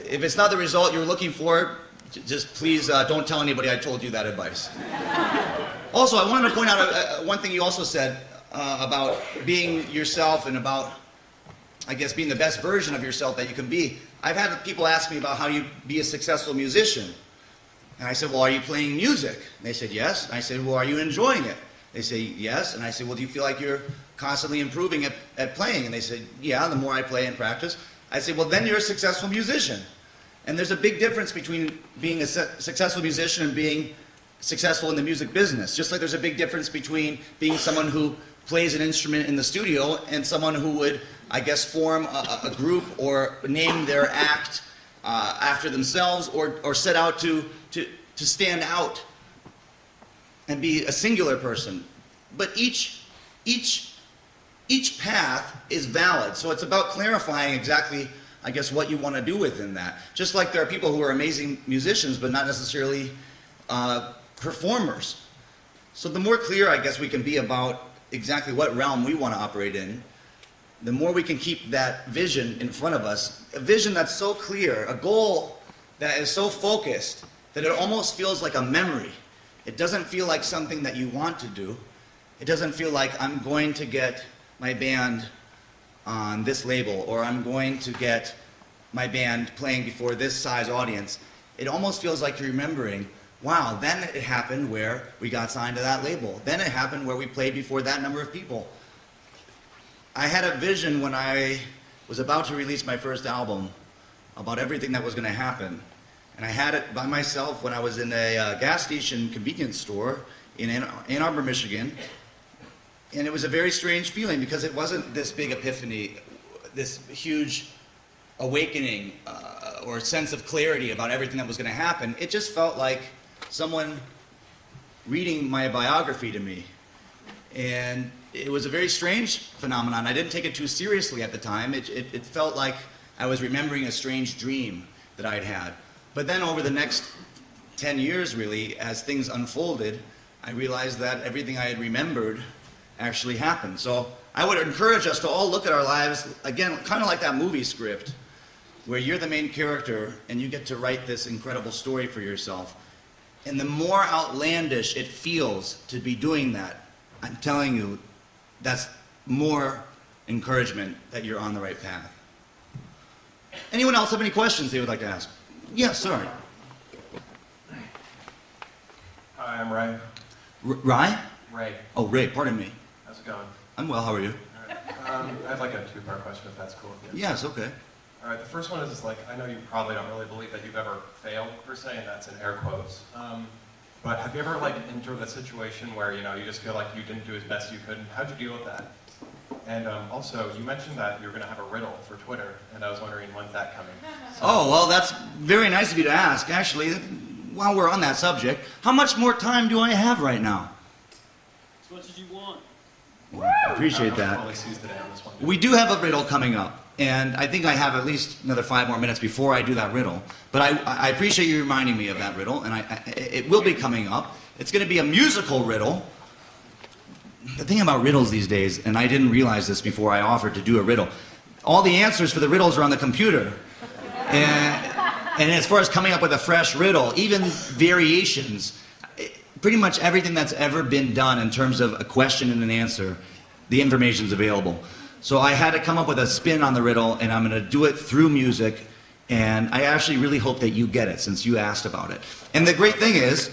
If it's not the result you're looking for, just please don't tell anybody I told you that advice. Also, I wanted to point out one thing you also said about being yourself and about, I guess, being the best version of yourself that you can be. I've had people ask me about how you be a successful musician. And I said, well, are you playing music? And they said, yes. And I said, well, are you enjoying it? They say, yes. And I said, well, do you feel like you're constantly improving at playing? And they said, yeah, the more I play and practice. I said, well, then you're a successful musician. And there's a big difference between being a successful musician and being successful in the music business. Just like there's a big difference between being someone who plays an instrument in the studio and someone who would, I guess, form a group or name their act after themselves or set out to stand out and be a singular person. But each path is valid. So it's about clarifying exactly, I guess, what you want to do within that. Just like there are people who are amazing musicians but not necessarily performers. So the more clear, I guess, we can be about exactly what realm we want to operate in, the more we can keep that vision in front of us, a vision that's so clear, a goal that is so focused that it almost feels like a memory. It doesn't feel like something that you want to do. It doesn't feel like I'm going to get my band on this label, or I'm going to get my band playing before this size audience. It almost feels like you're remembering, wow, then it happened where we got signed to that label. Then it happened where we played before that number of people. I had a vision when I was about to release my first album about everything that was going to happen. And I had it by myself when I was in a gas station convenience store in Ann Arbor, Michigan. And it was a very strange feeling because it wasn't this big epiphany, this huge awakening or sense of clarity about everything that was going to happen. It just felt like someone reading my biography to me. And it was a very strange phenomenon. I didn't take it too seriously at the time. It felt like I was remembering a strange dream that I'd had. But then over the next 10 years, really, as things unfolded, I realized that everything I had remembered actually happened. So I would encourage us to all look at our lives, again, kind of like that movie script, where you're the main character and you get to write this incredible story for yourself. And the more outlandish it feels to be doing that, I'm telling you, that's more encouragement that you're on the right path. Anyone else have any questions they would like to ask? Yes, sorry. Hi, I'm Ray. Ray? Ray. Oh, Ray, pardon me. How's it going? I'm well, how are you? All right. I have like a two-part question, if that's cool with you. Yes, okay. All right, the first one is like, I know you probably don't really believe that you've ever failed, per se, and that's in air quotes. But have you ever like entered a situation where, you know, you just feel like you didn't do as best you could, and how'd you deal with that? And also, you mentioned that you were going to have a riddle for Twitter, and I was wondering, when's that coming? So, Oh, well, that's very nice of you to ask. Actually, while we're on that subject, how much more time do I have right now? As much as you want. I appreciate I that. totally seized the day on this one. We do have a riddle coming up, and I think I have at least another 5 more minutes before I do that riddle. But I appreciate you reminding me of that riddle, and it will be coming up. It's going to be a musical riddle. The thing about riddles these days, and I didn't realize this before I offered to do a riddle, all the answers for the riddles are on the computer. And as far as coming up with a fresh riddle, even variations, pretty much everything that's ever been done in terms of a question and an answer, the information's available. So I had to come up with a spin on the riddle, and I'm going to do it through music, and I actually really hope that you get it, since you asked about it. And the great thing is,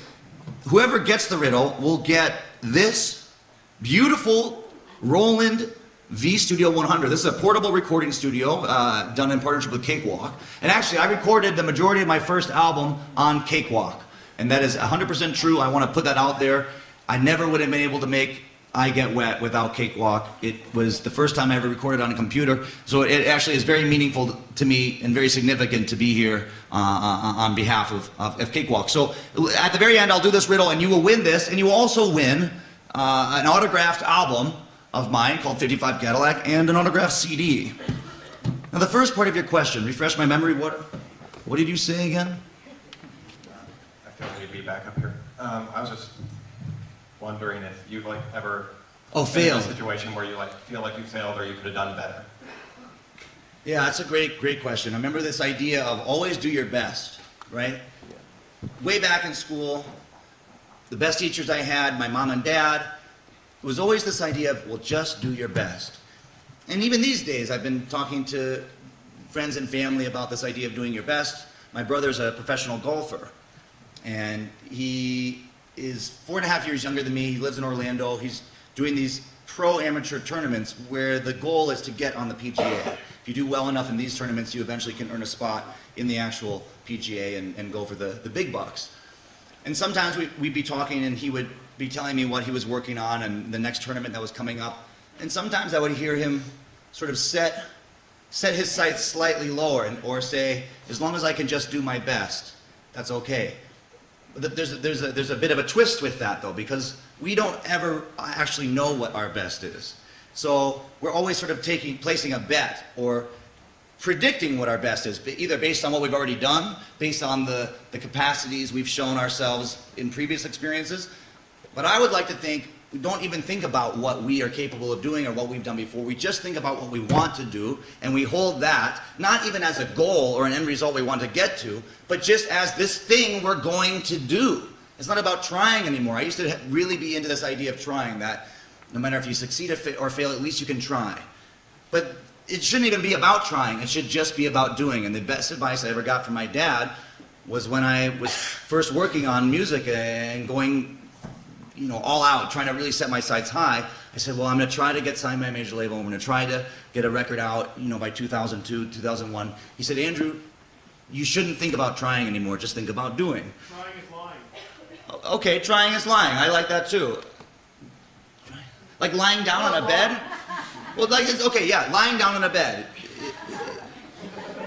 whoever gets the riddle will get this beautiful Roland V Studio 100. This is a portable recording studio done in partnership with Cakewalk. And actually, I recorded the majority of my first album on Cakewalk. And that is 100% true. I want to put that out there. I never would have been able to make I Get Wet without Cakewalk. It was the first time I ever recorded on a computer. So it actually is very meaningful to me and very significant to be here on behalf of Cakewalk. So at the very end, I'll do this riddle, and you will win this. And you will also win an autographed album of mine called 55 Cadillac and an autographed CD. Now the first part of your question, refresh my memory, what did you say again? I feel like you'd be back up here. I was just wondering if you've ever been failed. in a situation where you feel like you failed or you could have done better. Yeah, that's a great question. I remember this idea of always do your best, right? Way back in school, the best teachers I had, my mom and dad, it was always this idea of, well, just do your best. And even these days, I've been talking to friends and family about this idea of doing your best. My brother's a professional golfer, and he is 4.5 years younger than me. He lives in Orlando. He's doing these pro-amateur tournaments where the goal is to get on the PGA. If you do well enough in these tournaments, you eventually can earn a spot in the actual PGA and go for the big bucks. And sometimes we'd be talking, and he would be telling me what he was working on and the next tournament that was coming up. And sometimes I would hear him sort of set his sights slightly lower or say, as long as I can just do my best, that's okay. But there's a bit of a twist with that, though, because we don't ever actually know what our best is. So we're always sort of placing a bet or predicting what our best is, either based on what we've already done, based on the capacities we've shown ourselves in previous experiences. But I would like to think we don't even think about what we are capable of doing or what we've done before. We just think about what we want to do, and we hold that, not even as a goal or an end result we want to get to, but just as this thing we're going to do. It's not about trying anymore. I used to really be into this idea of trying, that no matter if you succeed or fail, at least you can try. But it shouldn't even be about trying. It should just be about doing. And the best advice I ever got from my dad was when I was first working on music and going all out, trying to really set my sights high. I said, well, I'm going to try to get signed by a major label. I'm going to try to get a record out, by 2002, 2001. He said, Andrew, you shouldn't think about trying anymore. Just think about doing. Trying is lying. Okay, trying is lying. I like that too. Like lying down on a bed? Well, lying down on a bed.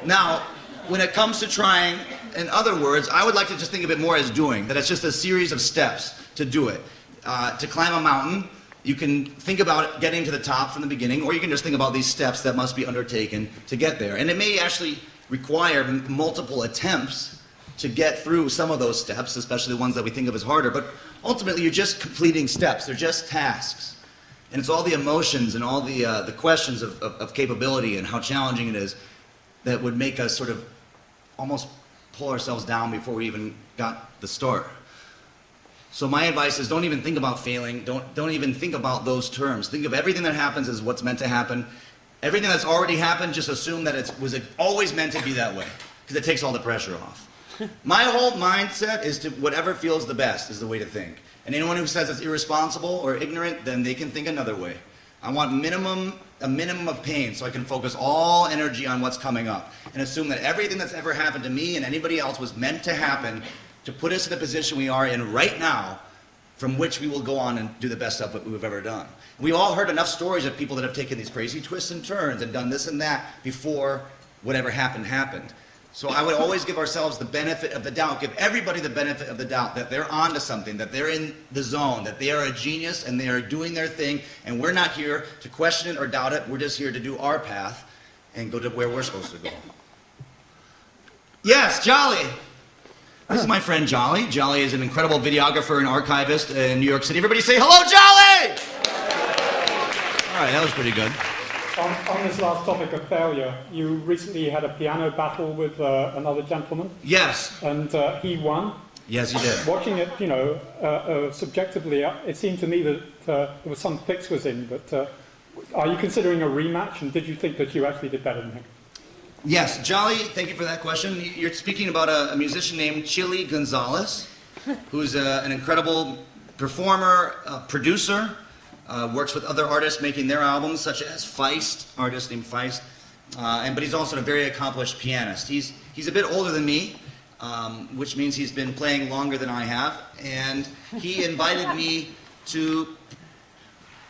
Now, when it comes to trying, in other words, I would like to just think of it more as doing, that it's just a series of steps to do it. To climb a mountain, you can think about getting to the top from the beginning, or you can just think about these steps that must be undertaken to get there. And it may actually require multiple attempts to get through some of those steps, especially the ones that we think of as harder, but ultimately you're just completing steps. They're just tasks. And it's all the emotions and all the questions of capability and how challenging it is that would make us sort of almost pull ourselves down before we even got the start. So my advice is don't even think about failing. Don't even think about those terms. Think of everything that happens as what's meant to happen. Everything that's already happened, just assume that it was always meant to be that way, because it takes all the pressure off. My whole mindset is to whatever feels the best is the way to think. And anyone who says it's irresponsible or ignorant, then they can think another way. I want a minimum of pain so I can focus all energy on what's coming up and assume that everything that's ever happened to me and anybody else was meant to happen to put us in the position we are in right now, from which we will go on and do the best stuff that we've ever done. We've all heard enough stories of people that have taken these crazy twists and turns and done this and that before whatever happened. So I would always give ourselves the benefit of the doubt, give everybody the benefit of the doubt that they're onto something, that they're in the zone, that they are a genius and they are doing their thing, and we're not here to question it or doubt it. We're just here to do our path and go to where we're supposed to go. Yes, Jolly. This is my friend Jolly. Jolly is an incredible videographer and archivist in New York City. Everybody say hello, Jolly! All right, that was pretty good. On this last topic of failure, you recently had a piano battle with another gentleman. Yes. And he won. Yes, he did. Watching it, subjectively, it seemed to me that there was some fix was in, but are you considering a rematch, and did you think that you actually did better than him? Yes, Jolly, thank you for that question. You're speaking about a musician named Chili Gonzalez, who's an incredible performer, producer, works with other artists making their albums, such as Feist, artist named Feist, but he's also a very accomplished pianist. He's a bit older than me, which means he's been playing longer than I have, and he invited me to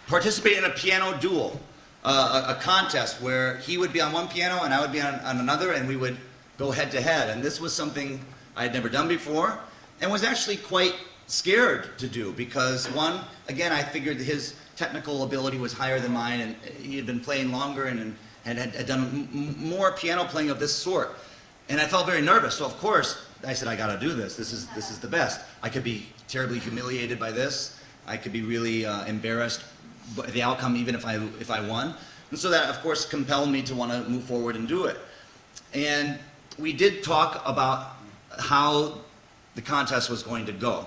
participate in a piano duel, a contest where he would be on one piano and I would be on another, and we would go head to head. And this was something I had never done before and was actually quite scared to do because, one, again, I figured his technical ability was higher than mine, and he had been playing longer and had done more piano playing of this sort. And I felt very nervous, so of course I said, I gotta do this. This is the best. I could be terribly humiliated by this. I could be really embarrassed by the outcome, even if I won. And so that, of course, compelled me to want to move forward and do it. And we did talk about how the contest was going to go.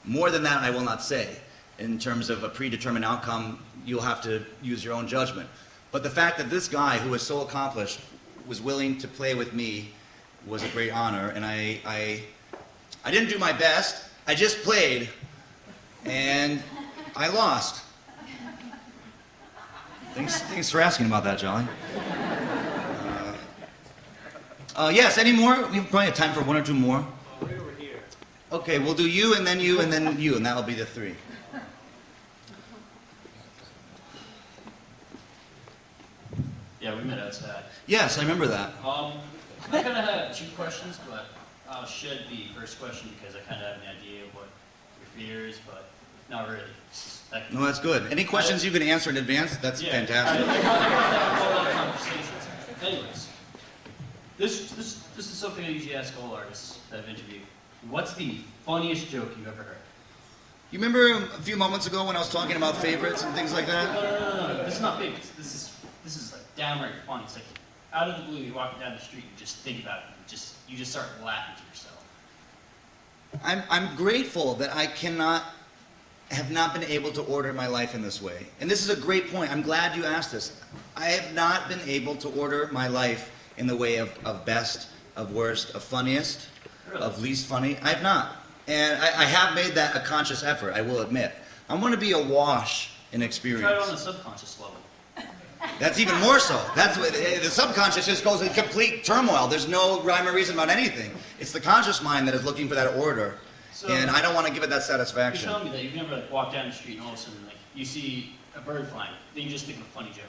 More than that, I will not say. In terms of a predetermined outcome, you'll have to use your own judgment. But the fact that this guy, who was so accomplished, was willing to play with me was a great honor. And I didn't do my best. I just played, and I lost. Thanks for asking about that, Jolly. Yes, any more? We probably have time for one or two more. Right over here. Okay, we'll do you, and then you, and then you, and that'll be the three. Yeah, we met outside. Yes, I remember that. I kind of have two questions, but I'll shed the first question because I kind of have an idea of what your fear is, but not really. No, that's good. Any questions you can answer in advance? That's fantastic. I have a lot of conversations. Anyways, this is something I usually ask all artists that I've interviewed. What's the funniest joke you've ever heard? You remember a few moments ago when I was talking about favorites and things like that? No. This is not favorites. This is like downright funny. It's like out of the blue, you're walking down the street, you just think about it, you just start laughing to yourself. I'm grateful that I have not been able to order my life in this way. And this is a great point. I'm glad you asked this. I have not been able to order my life in the way of best, of worst, of funniest, of least funny. I have not. And I have made that a conscious effort, I will admit. I want to be awash in experience. Try it on a subconscious level. That's even more so. That's what, the subconscious just goes in complete turmoil. There's no rhyme or reason about anything. It's the conscious mind that is looking for that order. So, and I don't want to give it that satisfaction. You're telling me that you've never walked down the street and all of a sudden you see a bird flying, then you just think of a funny joke.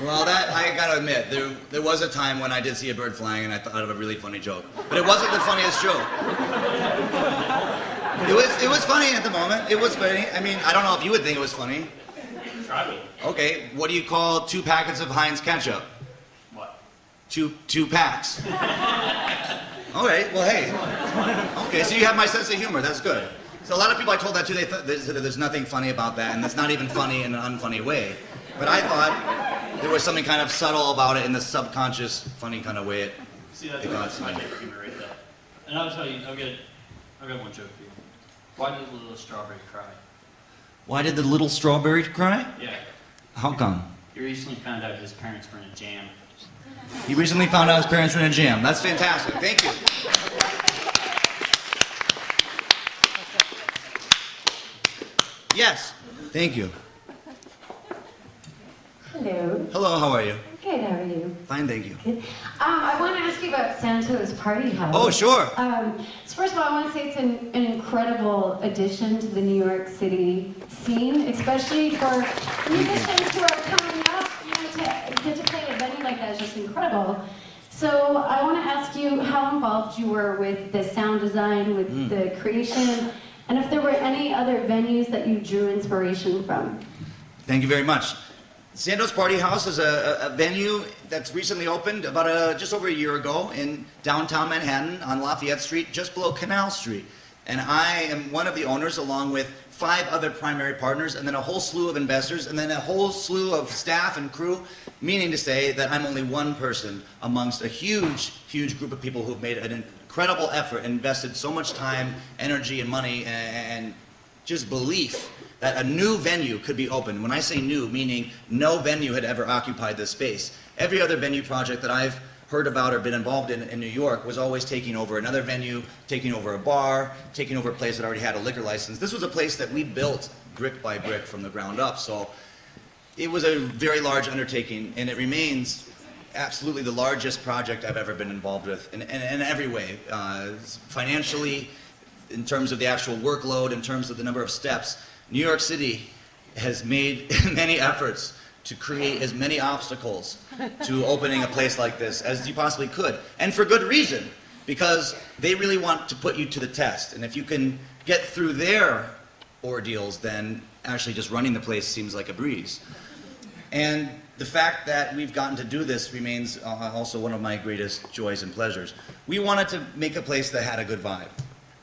Well, that I gotta admit, there was a time when I did see a bird flying and I thought of a really funny joke. But it wasn't the funniest joke. It was funny at the moment. It was funny. I mean, I don't know if you would think it was funny. Try it. Okay, what do you call 2 packets of Heinz ketchup? What? Two packs. All right, well, hey. Okay, so you have my sense of humor. That's good. So a lot of people I told that to, they said there's nothing funny about that, and it's not even funny in an unfunny way. But I thought there was something kind of subtle about it in the subconscious, funny kind of way. See, that's my favorite humor right there. And I'll tell you, I've got one joke for you. Why did the little strawberry cry? Why did the little strawberry cry? Yeah. How come? He recently found out his parents were in a jam. He recently found out his parents were in a jam. That's fantastic. Thank you. Yes. Thank you. Hello. Hello, how are you? Good, how are you? Fine, thank you. Good. I want to ask you about Santos Party House. Oh, sure. So first of all, I want to say it's an incredible addition to the New York City scene, especially for musicians who are coming up. To get to play at a venue like that is just incredible. So I want to ask you how involved you were with the sound design, with the creation, and if there were any other venues that you drew inspiration from. Thank you very much. Santos Party House is a venue that's recently opened about just over a year ago in downtown Manhattan on Lafayette Street, just below Canal Street. And I am one of the owners along with 5 other primary partners and then a whole slew of investors and then a whole slew of staff and crew, meaning to say that I'm only one person amongst a huge, huge group of people who've made an incredible effort and invested so much time, energy, and money and just belief that a new venue could be opened. When I say new, meaning no venue had ever occupied this space. Every other venue project that I've heard about or been involved in New York was always taking over another venue, taking over a bar, taking over a place that already had a liquor license. This was a place that we built brick by brick from the ground up. So it was a very large undertaking, and it remains absolutely the largest project I've ever been involved with in every way. Financially, in terms of the actual workload, in terms of the number of steps. New York City has made many efforts to create as many obstacles to opening a place like this as you possibly could. And for good reason, because they really want to put you to the test. And if you can get through their ordeals, then actually just running the place seems like a breeze. And the fact that we've gotten to do this remains also one of my greatest joys and pleasures. We wanted to make a place that had a good vibe.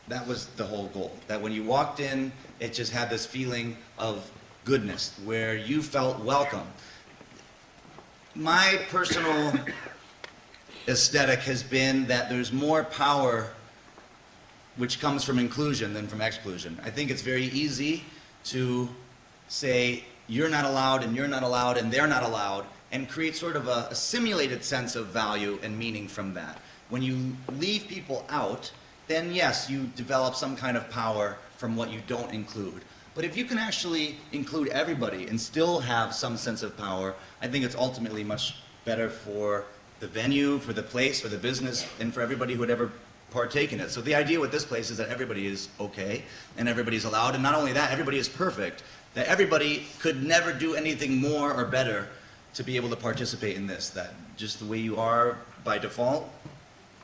That was the whole goal. That when you walked in, it just had this feeling of goodness, where you felt welcome. My personal aesthetic has been that there's more power which comes from inclusion than from exclusion. I think it's very easy to say you're not allowed and you're not allowed and they're not allowed and create sort of a simulated sense of value and meaning from that. When you leave people out, then yes, you develop some kind of power from what you don't include. But if you can actually include everybody and still have some sense of power, I think it's ultimately much better for the venue, for the place, for the business, and for everybody who would ever partake in it. So the idea with this place is that everybody is okay, and everybody's allowed, and not only that, everybody is perfect. That everybody could never do anything more or better to be able to participate in this. That just the way you are by default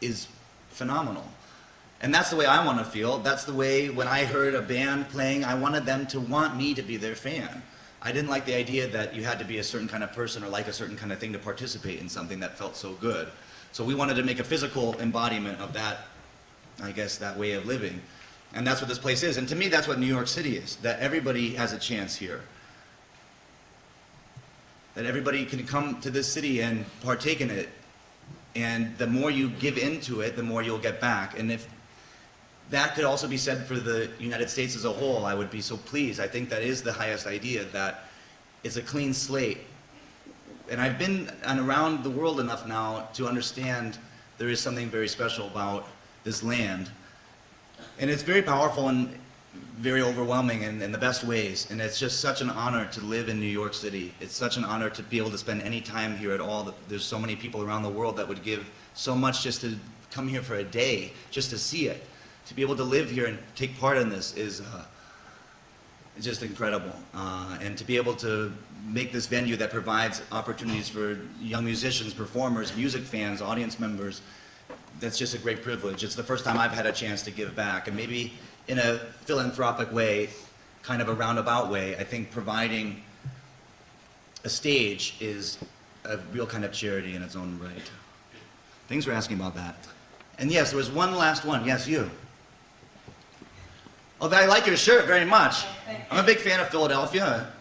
is phenomenal. And that's the way I want to feel. That's the way when I heard a band playing, I wanted them to want me to be their fan. I didn't like the idea that you had to be a certain kind of person or like a certain kind of thing to participate in something that felt so good. So we wanted to make a physical embodiment of that, I guess, that way of living. And that's what this place is. And to me, that's what New York City is, that everybody has a chance here. That everybody can come to this city and partake in it. And the more you give into it, the more you'll get back. And if that could also be said for the United States as a whole, I would be so pleased. I think that is the highest idea, that it's a clean slate. And I've been around the world enough now to understand there is something very special about this land. And it's very powerful and very overwhelming in the best ways. And it's just such an honor to live in New York City. It's such an honor to be able to spend any time here at all. There's so many people around the world that would give so much just to come here for a day, just to see it. To be able to live here and take part in this is just incredible. And to be able to make this venue that provides opportunities for young musicians, performers, music fans, audience members, that's just a great privilege. It's the first time I've had a chance to give back. And maybe in a philanthropic way, kind of a roundabout way, I think providing a stage is a real kind of charity in its own right. Thanks for asking about that. And yes, there was one last one. Yes, you. Oh, I like your shirt very much. I'm a big fan of Philadelphia.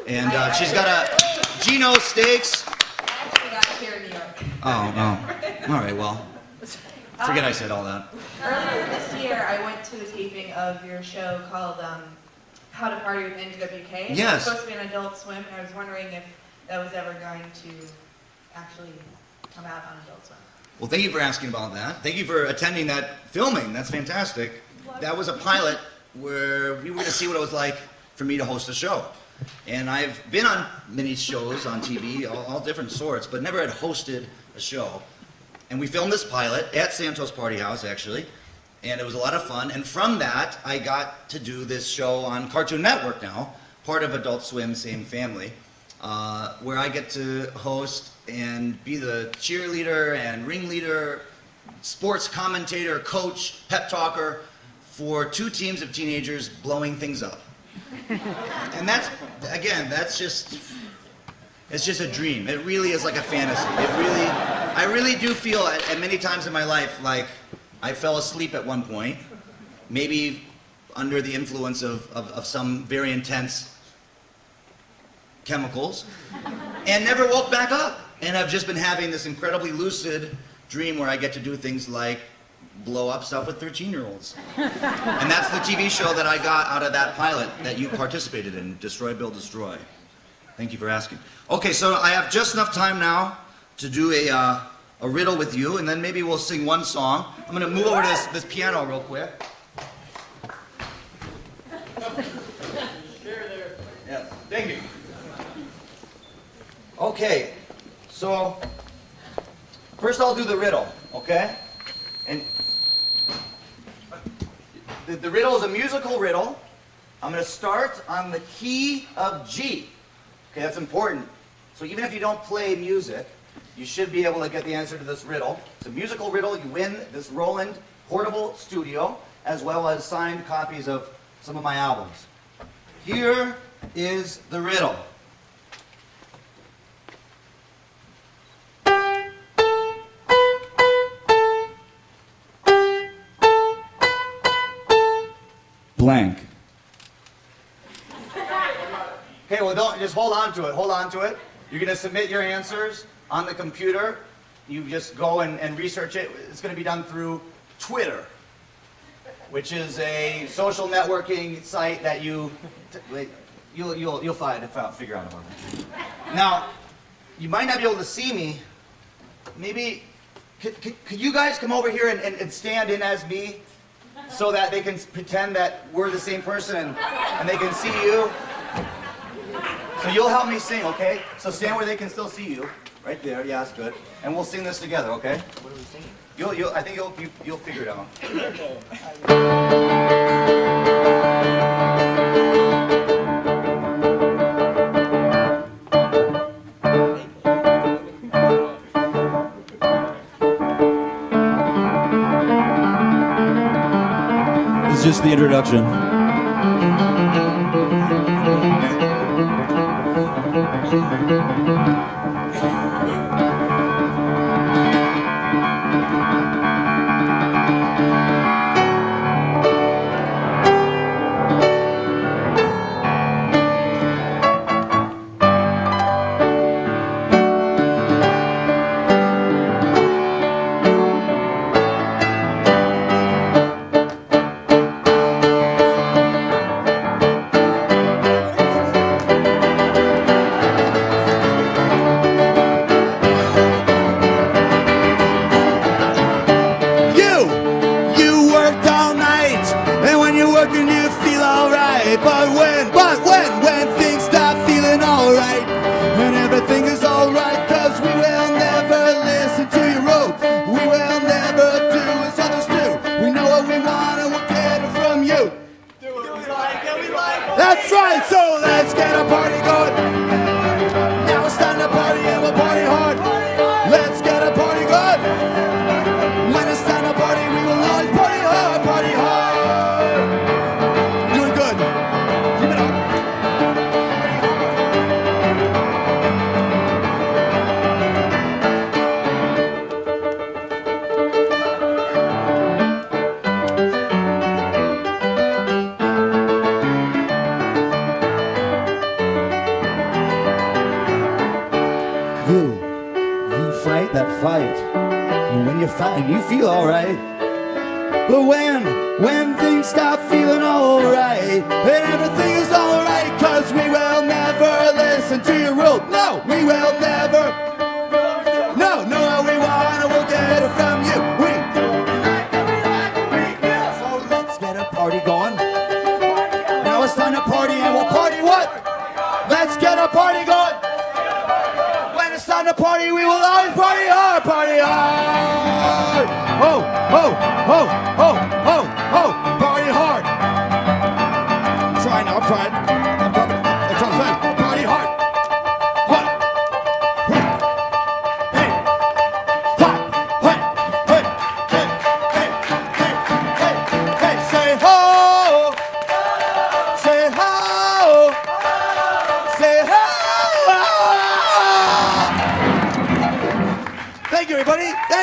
And she's got a Gino Steaks. I actually got it here in New York. Oh. All right, well, forget I said all that. Earlier this year, I went to a taping of your show called How to Party with NWK. Yes. It was supposed to be an Adult Swim, and I was wondering if that was ever going to actually come out on Adult Swim. Well, thank you for asking about that. Thank you for attending that filming. That's fantastic. That was a pilot where we were going to see what it was like for me to host a show. And I've been on many shows on TV, all different sorts, but never had hosted a show. And we filmed this pilot at Santos Party House, actually, and it was a lot of fun. And from that, I got to do this show on Cartoon Network now, part of Adult Swim, same family. where I get to host and be the cheerleader and ringleader, sports commentator, coach, pep talker for 2 teams of teenagers blowing things up. And that's, again, it's just a dream. It really is like a fantasy. I really do feel at many times in my life like I fell asleep at one point, maybe under the influence of some very intense chemicals, and never woke back up. And I've just been having this incredibly lucid dream where I get to do things like blow up stuff with 13-year-olds. And that's the TV show that I got out of that pilot that you participated in, Destroy, Build, Destroy. Thank you for asking. Okay, so I have just enough time now to do a riddle with you, and then maybe we'll sing one song. I'm going to move over to this piano real quick. Yeah, thank you. Okay, so first I'll do the riddle, okay? And the riddle is a musical riddle. I'm going to start on the key of G. Okay, that's important. So even if you don't play music, you should be able to get the answer to this riddle. It's a musical riddle. You win this Roland portable studio, as well as signed copies of some of my albums. Here is the riddle. Blank. Okay, well, don't just hold on to it. Hold on to it. You're going to submit your answers on the computer. You just go and research it. It's going to be done through Twitter, which is a social networking site that you'll figure out about it. Now, you might not be able to see me. Maybe could you guys come over here and stand in as me, so that they can pretend that we're the same person and they can see you. So you'll help me sing, okay? So stand where they can still see you. Right there, yeah, that's good. And we'll sing this together, okay? What are we singing? I think you'll figure it out. This is just the introduction.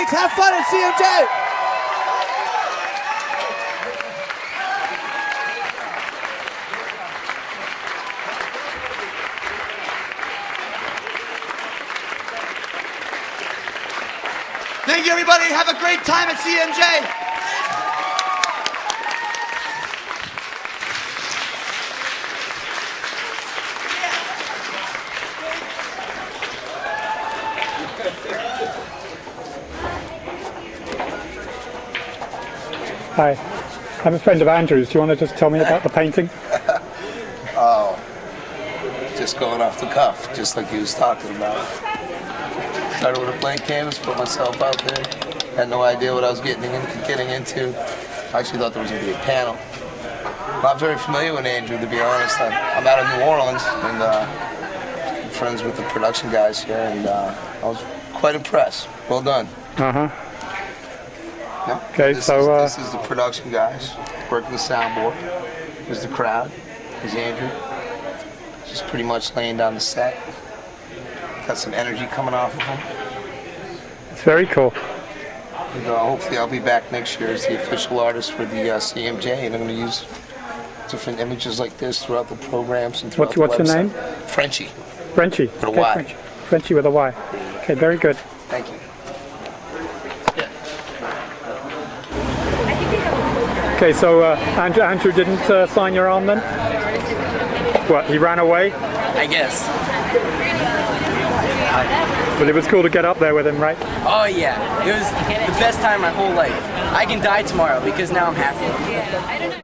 Thanks. Have fun at CMJ. Thank you, everybody. Have a great time at CMJ. Hi, I'm a friend of Andrew's. Do you want to just tell me about the painting? Oh, just going off the cuff, just like he was talking about. Started with a blank canvas, put myself out there. Had no idea what I was getting into. I actually thought there was going to be a panel. Not very familiar with Andrew, to be honest. I'm out of New Orleans and friends with the production guys here, and I was quite impressed. Well done. Uh-huh. No, Okay, this so... is the production guys working the soundboard. There's the crowd. There's Andrew. Just pretty much laying down the set. Got some energy coming off of him. It's very cool. And, hopefully I'll be back next year as the official artist for the CMJ, and I'm going to use different images like this throughout the programs and throughout What's the your website. name? Frenchie. Frenchie. With a Y. Frenchie. Frenchie with a Y. Okay, very good. Thank you. Okay, so Andrew didn't sign your arm then? What, he ran away? I guess. But it was cool to get up there with him, right? Oh yeah, it was the best time of my whole life. I can die tomorrow because now I'm happy.